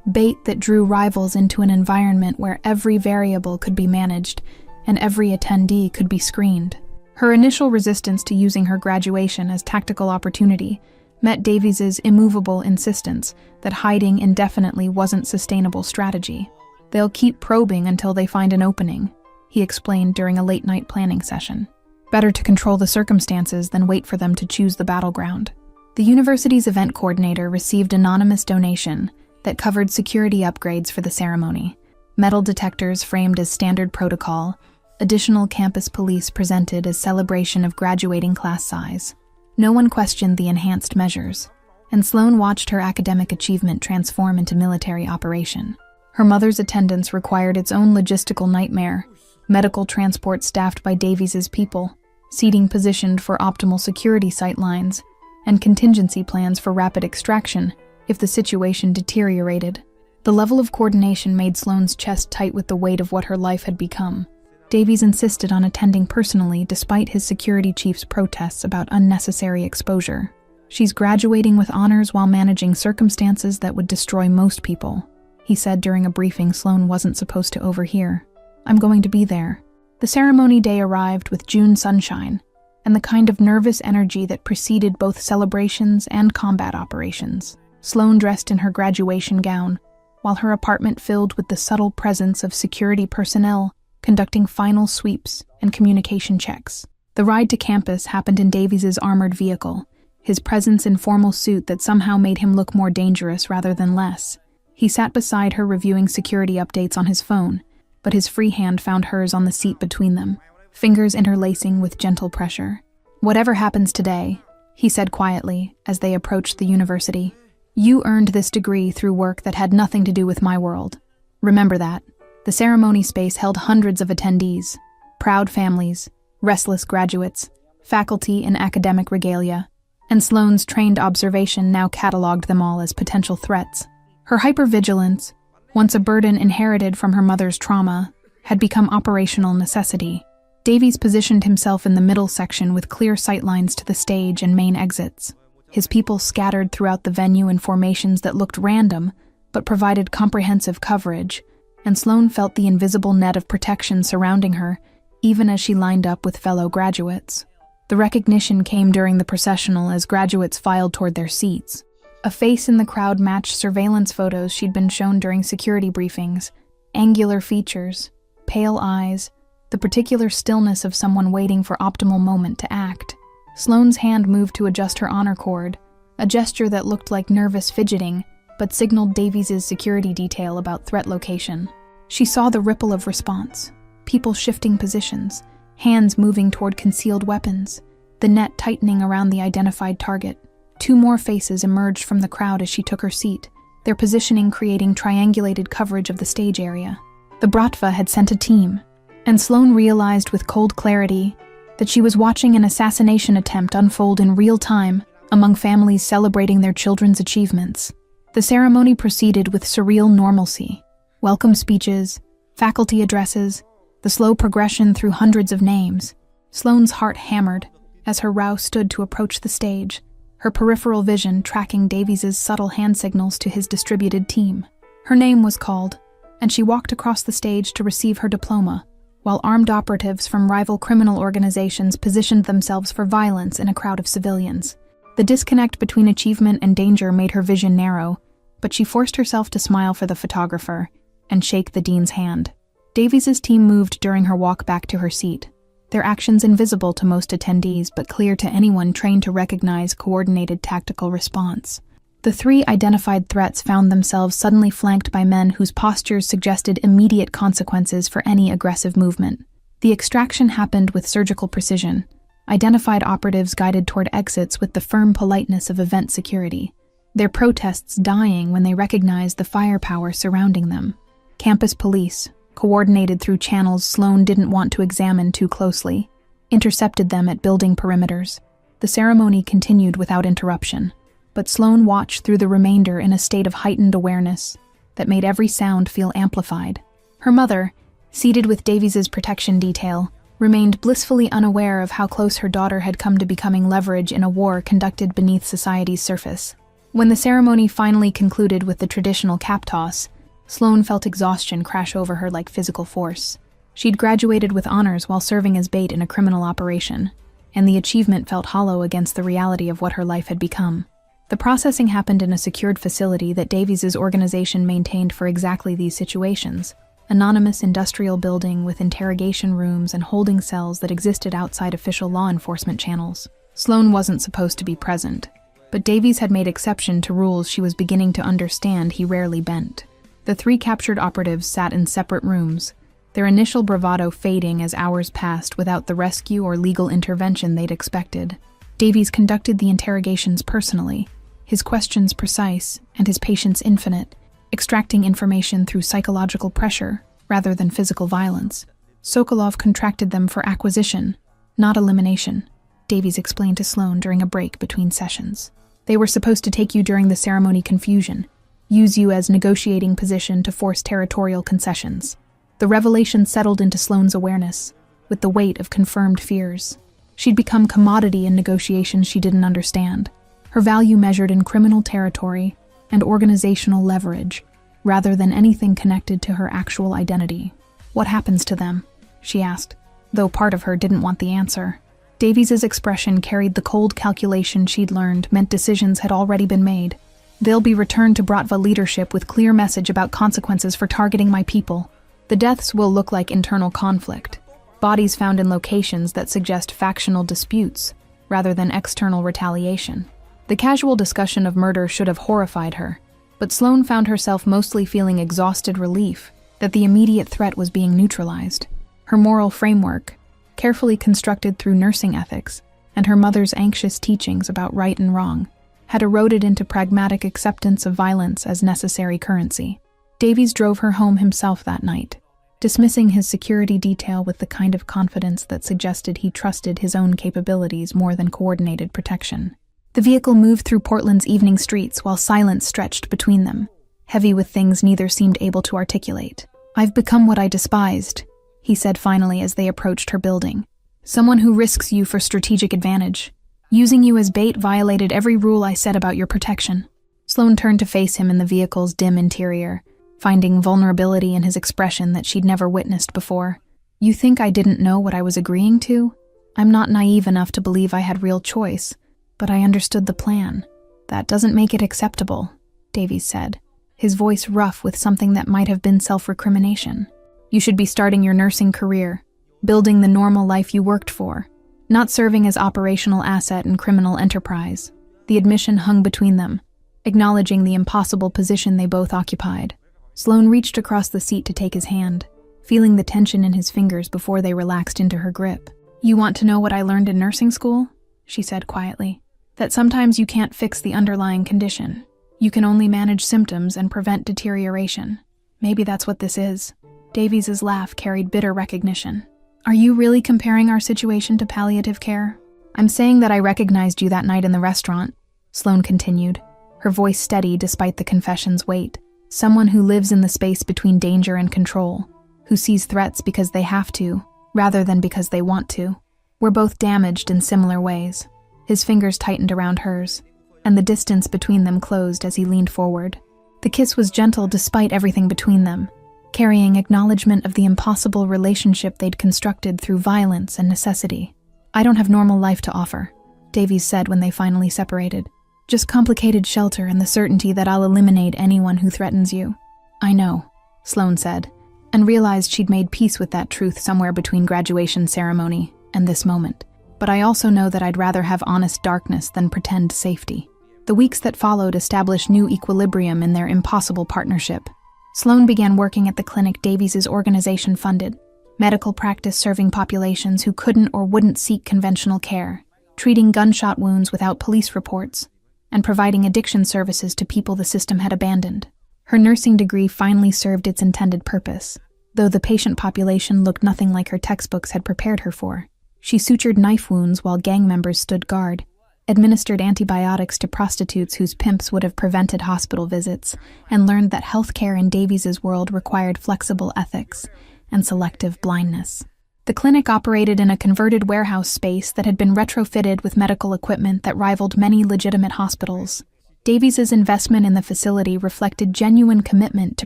bait that drew rivals into an environment where every variable could be managed and every attendee could be screened. Her initial resistance to using her graduation as tactical opportunity met Davies' immovable insistence that hiding indefinitely wasn't sustainable strategy. "They'll keep probing until they find an opening," he explained during a late-night planning session. "Better to control the circumstances than wait for them to choose the battleground." The university's event coordinator received an anonymous donation that covered security upgrades for the ceremony. Metal detectors framed as standard protocol, additional campus police presented as celebration of graduating class size. No one questioned the enhanced measures, and Sloane watched her academic achievement transform into military operation. Her mother's attendance required its own logistical nightmare, medical transport staffed by Davies's people, seating positioned for optimal security sightlines, and contingency plans for rapid extraction if the situation deteriorated. The level of coordination made Sloane's chest tight with the weight of what her life had become. Davies insisted on attending personally despite his security chief's protests about unnecessary exposure. "She's graduating with honors while managing circumstances that would destroy most people," he said during a briefing Sloane wasn't supposed to overhear. "I'm going to be there." The ceremony day arrived with June sunshine and the kind of nervous energy that preceded both celebrations and combat operations. Sloane dressed in her graduation gown, while her apartment filled with the subtle presence of security personnel conducting final sweeps and communication checks. The ride to campus happened in Davies's armored vehicle, his presence in formal suit that somehow made him look more dangerous rather than less. He sat beside her reviewing security updates on his phone, but his free hand found hers on the seat between them, fingers interlacing with gentle pressure. "Whatever happens today," he said quietly as they approached the university, "you earned this degree through work that had nothing to do with my world. Remember that." The ceremony space held hundreds of attendees, proud families, restless graduates, faculty in academic regalia, and Sloane's trained observation now cataloged them all as potential threats. Her hypervigilance, once a burden inherited from her mother's trauma, had become operational necessity. Davies positioned himself in the middle section with clear sightlines to the stage and main exits. His people scattered throughout the venue in formations that looked random, but provided comprehensive coverage, and Sloane felt the invisible net of protection surrounding her, even as she lined up with fellow graduates. The recognition came during the processional as graduates filed toward their seats. A face in the crowd matched surveillance photos she'd been shown during security briefings: angular features, pale eyes, the particular stillness of someone waiting for optimal moment to act. Sloane's hand moved to adjust her honor cord, a gesture that looked like nervous fidgeting, but signaled Davies's security detail about threat location. She saw the ripple of response, people shifting positions, hands moving toward concealed weapons, the net tightening around the identified target. 2 more faces emerged from the crowd as she took her seat, their positioning creating triangulated coverage of the stage area. The Bratva had sent a team, and Sloane realized with cold clarity that she was watching an assassination attempt unfold in real time among families celebrating their children's achievements. The ceremony proceeded with surreal normalcy: welcome speeches, faculty addresses, the slow progression through hundreds of names. Sloane's heart hammered as her row stood to approach the stage, her peripheral vision tracking Davies's subtle hand signals to his distributed team. Her name was called, and she walked across the stage to receive her diploma, while armed operatives from rival criminal organizations positioned themselves for violence in a crowd of civilians. The disconnect between achievement and danger made her vision narrow, but she forced herself to smile for the photographer and shake the dean's hand. Davies's team moved during her walk back to her seat, their actions invisible to most attendees but clear to anyone trained to recognize coordinated tactical response. The 3 identified threats found themselves suddenly flanked by men whose postures suggested immediate consequences for any aggressive movement. The extraction happened with surgical precision, identified operatives guided toward exits with the firm politeness of event security, their protests dying when they recognized the firepower surrounding them. Campus police, coordinated through channels Sloane didn't want to examine too closely, intercepted them at building perimeters. The ceremony continued without interruption, but Sloane watched through the remainder in a state of heightened awareness that made every sound feel amplified. Her mother, seated with Davies's protection detail, remained blissfully unaware of how close her daughter had come to becoming leverage in a war conducted beneath society's surface. When the ceremony finally concluded with the traditional cap toss, Sloane felt exhaustion crash over her like physical force. She'd graduated with honors while serving as bait in a criminal operation, and the achievement felt hollow against the reality of what her life had become. The processing happened in a secured facility that Davies's organization maintained for exactly these situations, anonymous industrial building with interrogation rooms and holding cells that existed outside official law enforcement channels. Sloane wasn't supposed to be present, but Davies had made exception to rules she was beginning to understand he rarely bent. The 3 captured operatives sat in separate rooms, their initial bravado fading as hours passed without the rescue or legal intervention they'd expected. Davies conducted the interrogations personally, his questions precise and his patience infinite, extracting information through psychological pressure rather than physical violence. Sokolov contracted them for acquisition, not elimination, Davies explained to Sloane during a break between sessions. They were supposed to take you during the ceremony confusion, use you as negotiating position to force territorial concessions. The revelation settled into Sloane's awareness, with the weight of confirmed fears. She'd become commodity in negotiations she didn't understand, her value measured in criminal territory and organizational leverage, rather than anything connected to her actual identity. "What happens to them?" she asked, though part of her didn't want the answer. Davies's expression carried the cold calculation she'd learned meant decisions had already been made. "They'll be returned to Bratva leadership with clear message about consequences for targeting my people. The deaths will look like internal conflict, bodies found in locations that suggest factional disputes, rather than external retaliation." The casual discussion of murder should have horrified her, but Sloane found herself mostly feeling exhausted relief that the immediate threat was being neutralized. Her moral framework, carefully constructed through nursing ethics, and her mother's anxious teachings about right and wrong, had eroded into pragmatic acceptance of violence as necessary currency. Davies drove her home himself that night, dismissing his security detail with the kind of confidence that suggested he trusted his own capabilities more than coordinated protection. The vehicle moved through Portland's evening streets while silence stretched between them, heavy with things neither seemed able to articulate. "I've become what I despised," he said finally as they approached her building. "Someone who risks you for strategic advantage. Using you as bait violated every rule I said about your protection." Sloane turned to face him in the vehicle's dim interior, finding vulnerability in his expression that she'd never witnessed before. "You think I didn't know what I was agreeing to? I'm not naive enough to believe I had real choice, but I understood the plan. That doesn't make it acceptable," Davies said, his voice rough with something that might have been self-recrimination. "You should be starting your nursing career, building the normal life you worked for, not serving as operational asset in criminal enterprise." The admission hung between them, acknowledging the impossible position they both occupied. Sloane reached across the seat to take his hand, feeling the tension in his fingers before they relaxed into her grip. "You want to know what I learned in nursing school?" she said quietly. "That sometimes you can't fix the underlying condition. You can only manage symptoms and prevent deterioration. Maybe that's what this is." Davies's laugh carried bitter recognition. "Are you really comparing our situation to palliative care?" "I'm saying that I recognized you that night in the restaurant," Sloane continued, her voice steady despite the confession's weight. "Someone who lives in the space between danger and control, who sees threats because they have to, rather than because they want to. We're both damaged in similar ways." His fingers tightened around hers, and the distance between them closed as he leaned forward. The kiss was gentle despite everything between them, carrying acknowledgement of the impossible relationship they'd constructed through violence and necessity. "I don't have normal life to offer," Davies said when they finally separated. "Just complicated shelter and the certainty that I'll eliminate anyone who threatens you." "I know," Sloane said, and realized she'd made peace with that truth somewhere between graduation ceremony and this moment. "But I also know that I'd rather have honest darkness than pretend safety." The weeks that followed established new equilibrium in their impossible partnership. Sloane began working at the clinic Davies's organization funded, medical practice serving populations who couldn't or wouldn't seek conventional care, treating gunshot wounds without police reports, and providing addiction services to people the system had abandoned. Her nursing degree finally served its intended purpose, though the patient population looked nothing like her textbooks had prepared her for. She sutured knife wounds while gang members stood guard, administered antibiotics to prostitutes whose pimps would have prevented hospital visits, and learned that healthcare in Davies's world required flexible ethics and selective blindness. The clinic operated in a converted warehouse space that had been retrofitted with medical equipment that rivaled many legitimate hospitals. Davies's investment in the facility reflected genuine commitment to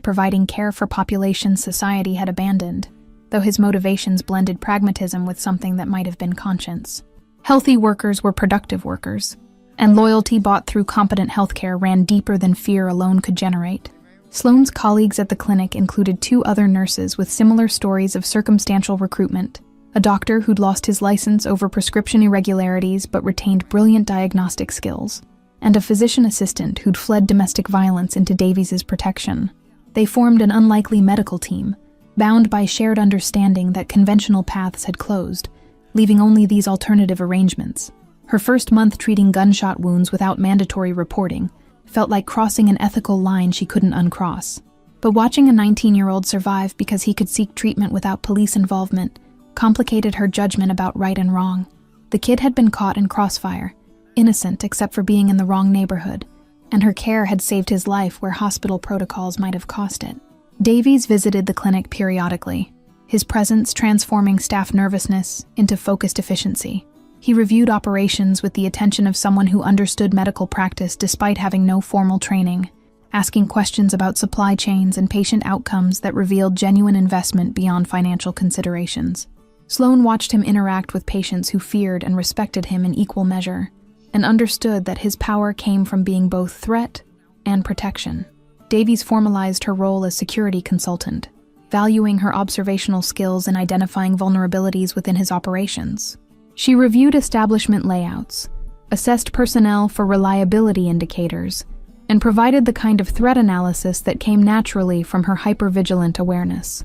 providing care for populations society had abandoned, though his motivations blended pragmatism with something that might have been conscience. Healthy workers were productive workers, and loyalty bought through competent healthcare ran deeper than fear alone could generate. Sloane's colleagues at the clinic included 2 other nurses with similar stories of circumstantial recruitment, a doctor who'd lost his license over prescription irregularities but retained brilliant diagnostic skills, and a physician assistant who'd fled domestic violence into Davies' protection. They formed an unlikely medical team, bound by shared understanding that conventional paths had closed, leaving only these alternative arrangements. Her first month treating gunshot wounds without mandatory reporting felt like crossing an ethical line she couldn't uncross. But watching a 19-year-old survive because he could seek treatment without police involvement complicated her judgment about right and wrong. The kid had been caught in crossfire, innocent except for being in the wrong neighborhood, and her care had saved his life where hospital protocols might have cost it. Davies visited the clinic periodically, his presence transforming staff nervousness into focused efficiency. He reviewed operations with the attention of someone who understood medical practice despite having no formal training, asking questions about supply chains and patient outcomes that revealed genuine investment beyond financial considerations. Sloan watched him interact with patients who feared and respected him in equal measure, and understood that his power came from being both threat and protection. Davies formalized her role as security consultant, valuing her observational skills in identifying vulnerabilities within his operations. She reviewed establishment layouts, assessed personnel for reliability indicators, and provided the kind of threat analysis that came naturally from her hypervigilant awareness.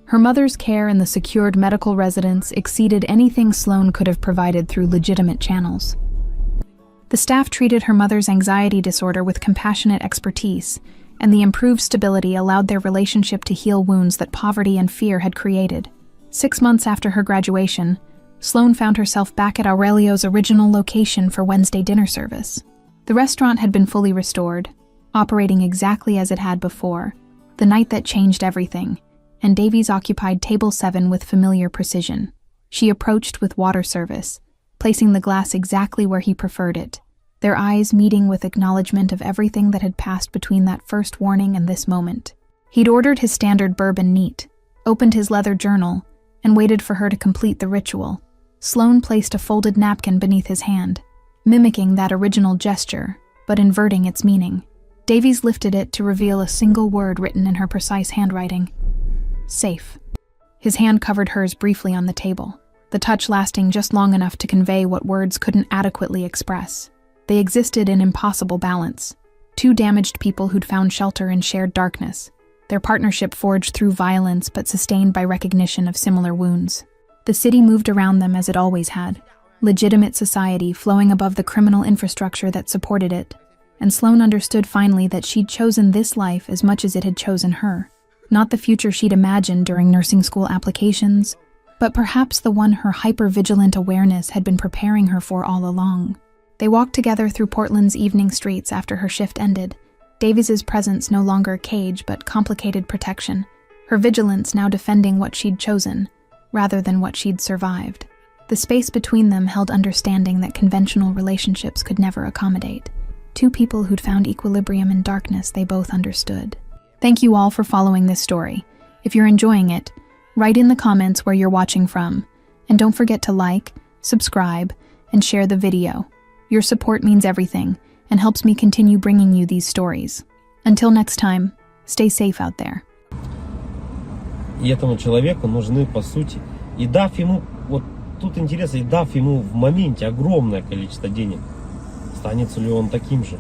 Her mother's care in the secured medical residence exceeded anything Sloan could have provided through legitimate channels. The staff treated her mother's anxiety disorder with compassionate expertise, and the improved stability allowed their relationship to heal wounds that poverty and fear had created. 6 months after her graduation, Sloan found herself back at Aurelio's original location for Wednesday dinner service. The restaurant had been fully restored, operating exactly as it had before, the night that changed everything, and Davies occupied table 7 with familiar precision. She approached with water service, placing the glass exactly where he preferred it, their eyes meeting with acknowledgement of everything that had passed between that first warning and this moment. He'd ordered his standard bourbon neat, opened his leather journal, and waited for her to complete the ritual. Sloan placed a folded napkin beneath his hand, mimicking that original gesture, but inverting its meaning. Davies lifted it to reveal a single word written in her precise handwriting. Safe. His hand covered hers briefly on the table, the touch lasting just long enough to convey what words couldn't adequately express. They existed in impossible balance. Two damaged people who'd found shelter in shared darkness, their partnership forged through violence but sustained by recognition of similar wounds. The city moved around them as it always had, legitimate society flowing above the criminal infrastructure that supported it, and Sloan understood finally that she'd chosen this life as much as it had chosen her. Not the future she'd imagined during nursing school applications, but perhaps the one her hyper-vigilant awareness had been preparing her for all along. They walked together through Portland's evening streets after her shift ended, Davies' presence no longer a cage but complicated protection, her vigilance now defending what she'd chosen, rather than what she'd survived. The space between them held understanding that conventional relationships could never accommodate. Two people who'd found equilibrium in darkness they both understood. Thank you all for following this story. If you're enjoying it, write in the comments where you're watching from, and don't forget to like, subscribe, and share the video. Your support means everything, and helps me continue bringing you these stories. Until next time, stay safe out there. И этому человеку нужны, по сути, и дав ему, вот тут интересно, и дав ему в моменте огромное количество денег, останется ли он таким же?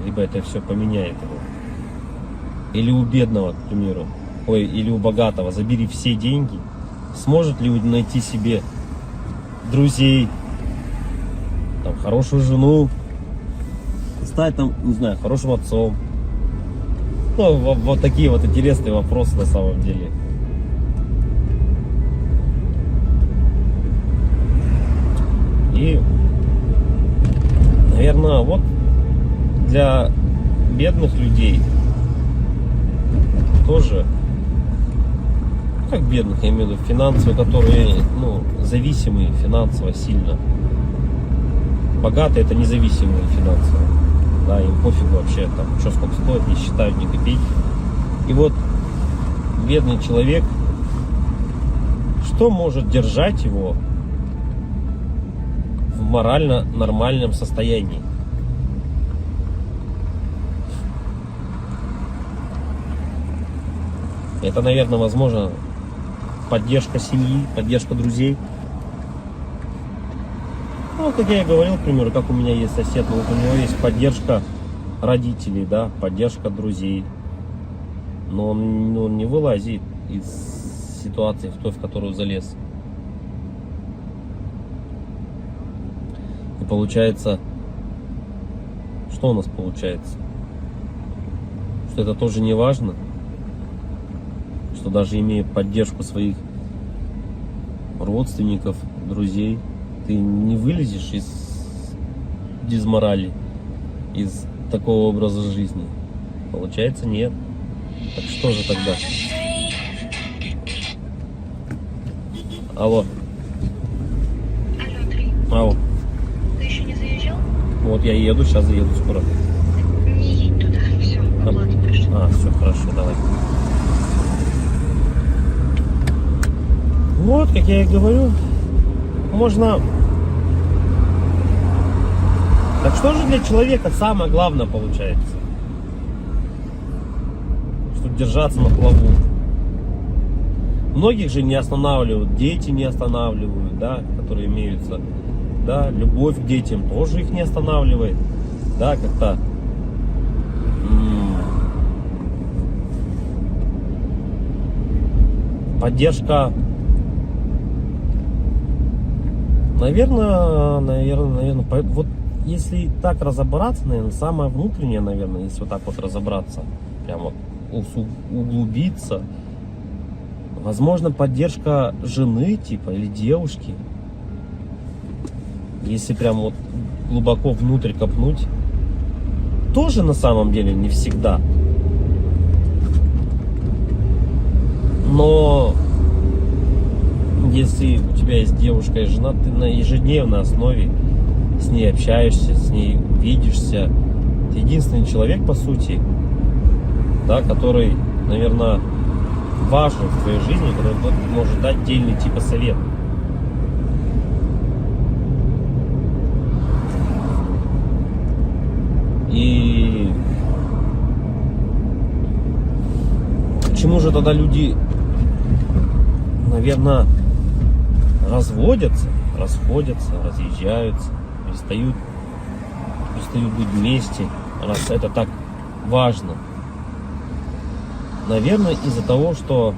Либо это все поменяет его. Или у бедного, к примеру, или у богатого, забери все деньги, сможет ли он найти себе друзей, там, хорошую жену, стать там, не знаю, хорошим отцом. Ну, вот такие вот интересные вопросы на самом деле. И, наверное, вот для бедных людей тоже, как бедных, я имею в виду финансово, которые, зависимые финансово сильно. Богатые — это независимые финансово. Да, им пофигу вообще, там, что сколько стоит, не считают ни копейки. И вот бедный человек, что может держать его в морально нормальном состоянии? Это, наверное, возможно, поддержка семьи, поддержка друзей. Ну, как я и говорил, к примеру, как у меня есть сосед, ну, вот у него есть поддержка родителей, да, поддержка друзей. Но он не вылазит из ситуации, в той, в которую залез. И получается, что у нас получается? Что это тоже не важно, что даже имея поддержку своих родственников, друзей, ты не вылезешь из дизморали, из такого образа жизни. Получается, нет. Так что же тогда? Алло. Алло, Андрей, Ау. ты еще не заезжал? Вот я еду, сейчас заеду скоро. Не едь туда, все, оплата пришла. Все, хорошо, давай. Вот, как я и говорю, можно... Так что же для человека самое главное получается? Чтобы держаться на плаву. Многих же не останавливают, дети не останавливают, да, которые имеются. Да, любовь к детям тоже их не останавливает. Да, как-то... Поддержка... Наверное, вот если так разобраться, наверное, самое внутреннее, наверное, если вот так вот разобраться, прямо углубиться, возможно, поддержка жены, типа, или девушки, если прям вот глубоко внутрь копнуть, тоже на самом деле не всегда. Но если у тебя есть девушка и жена, ты на ежедневной основе с ней общаешься, с ней видишься. Ты единственный человек, по сути, да, который, наверное, важен в твоей жизни, который может дать дельный типа совет. И почему же тогда люди, наверное, разводятся, расходятся, разъезжаются, перестают быть вместе, раз это так важно? Наверное, из-за того, что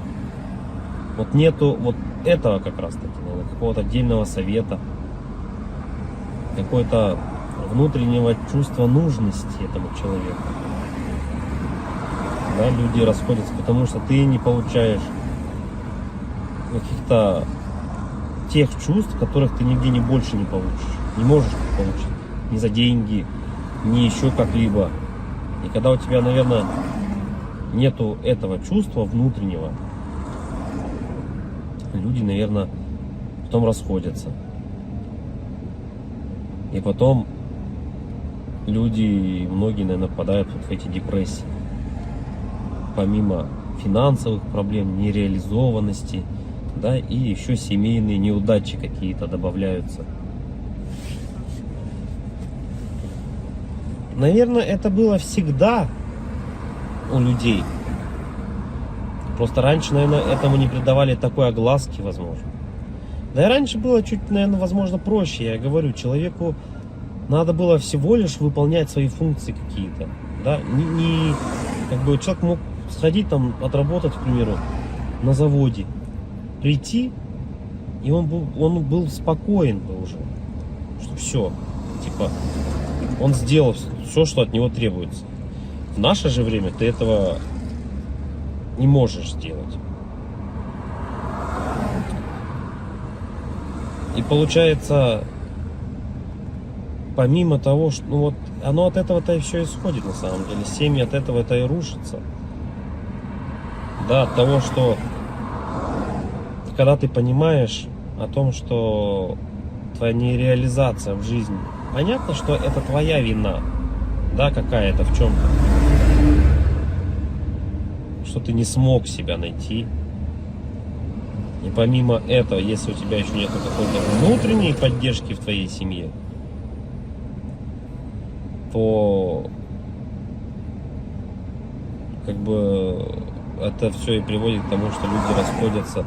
вот нету вот этого как раз таки, наверное, какого-то отдельного совета, какой-то внутреннего чувства нужности этому человеку. Да, люди расходятся, потому что ты не получаешь каких-то тех чувств, которых ты нигде не больше не получишь. Не можешь получить. Ни за деньги, ни еще как-либо. И когда у тебя, наверное, нету этого чувства внутреннего, люди, наверное, потом расходятся. И потом люди, многие, наверное, попадают вот в эти депрессии. Помимо финансовых проблем, нереализованности, да, и еще семейные неудачи какие-то добавляются. Наверное, это было всегда у людей. Просто раньше, наверное, этому не придавали такой огласки, возможно. Да и раньше было чуть, наверное, возможно, проще. Я говорю, человеку надо было всего лишь выполнять свои функции какие-то. Да? Как бы человек мог сходить там, отработать, к примеру, на заводе, прийти, и он был спокоен уже. Что все, типа, он сделал все, что от него требуется. В наше же время ты этого не можешь сделать. И получается, помимо того, что ну вот оно от этого-то и все исходит на самом деле. Семьи от этого-то и рушатся. Да, от того, что когда ты понимаешь о том, что твоя нереализация в жизни, понятно, что это твоя вина, да, какая-то в чем-то, что ты не смог себя найти. И помимо этого, если у тебя еще нет какой-то внутренней поддержки в твоей семье, то как бы это все и приводит к тому, что люди расходятся.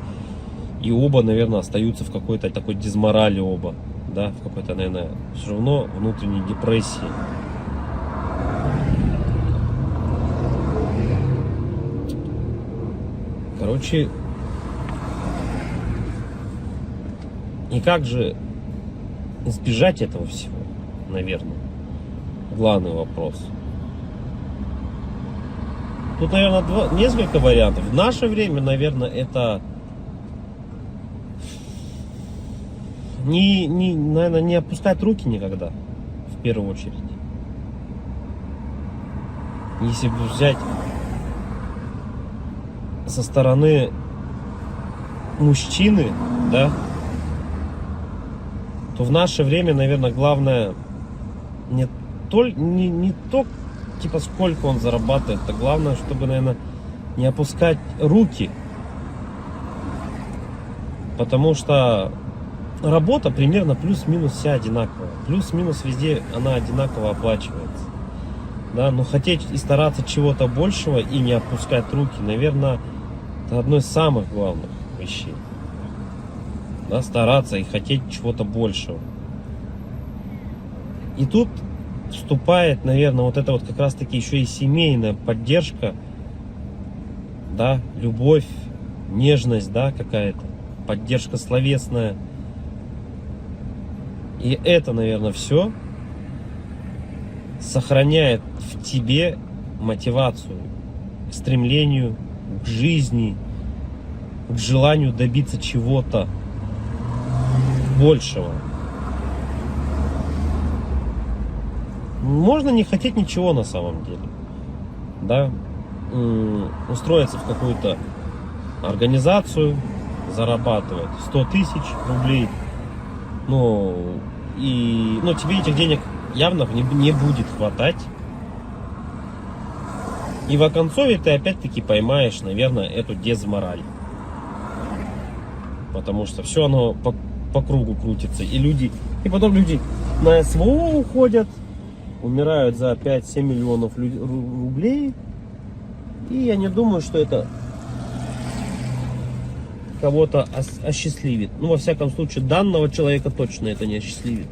И оба, наверное, остаются в какой-то такой дизморали оба. да, в какой-то, наверное, все равно внутренней депрессии. Короче, и как же избежать этого всего, наверное, главный вопрос. Тут, наверное, несколько вариантов. В наше время, наверное, это наверное, не опускать руки никогда, в первую очередь. Если бы взять со стороны мужчины, да, то в наше время, наверное, главное не то, типа, сколько он зарабатывает, а главное, чтобы, наверное, не опускать руки. Потому что работа примерно плюс-минус вся одинаковая. Плюс-минус везде она одинаково оплачивается. Да, но хотеть и стараться чего-то большего и не опускать руки, наверное, это одно из самых главных вещей. Да, стараться и хотеть чего-то большего. И тут вступает, наверное, вот это вот как раз таки еще и семейная поддержка, да, любовь, нежность, да, какая-то, поддержка словесная. И это, наверное, все сохраняет в тебе мотивацию к стремлению, к жизни, к желанию добиться чего-то большего. Можно не хотеть ничего на самом деле, да, устроиться в какую-то организацию, зарабатывать 100 тысяч рублей, но тебе этих денег явно не будет хватать. И в оконцове ты опять-таки поймаешь, наверное, эту дезмораль. Потому что все оно по кругу крутится. И потом люди на СВО уходят, умирают за 5-7 миллионов рублей. И я не думаю, что это кого-то осчастливит. Ну, во всяком случае, данного человека точно это не осчастливит.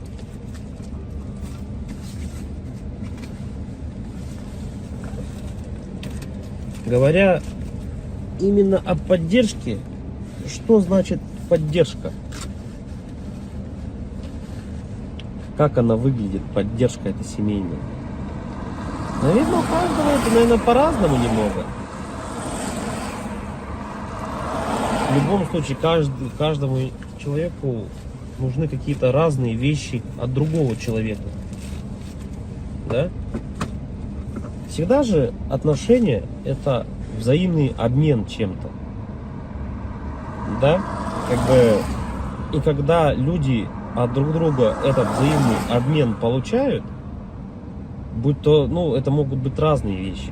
Говоря именно о поддержке, что значит поддержка? Как она выглядит, поддержка эта семейная? Наверное, у каждого это, наверное, по-разному немного. В любом случае, каждому человеку нужны какие-то разные вещи от другого человека. Да? Всегда же отношения — это взаимный обмен чем-то. Да? И когда люди от друг друга этот взаимный обмен получают, будь то, это могут быть разные вещи.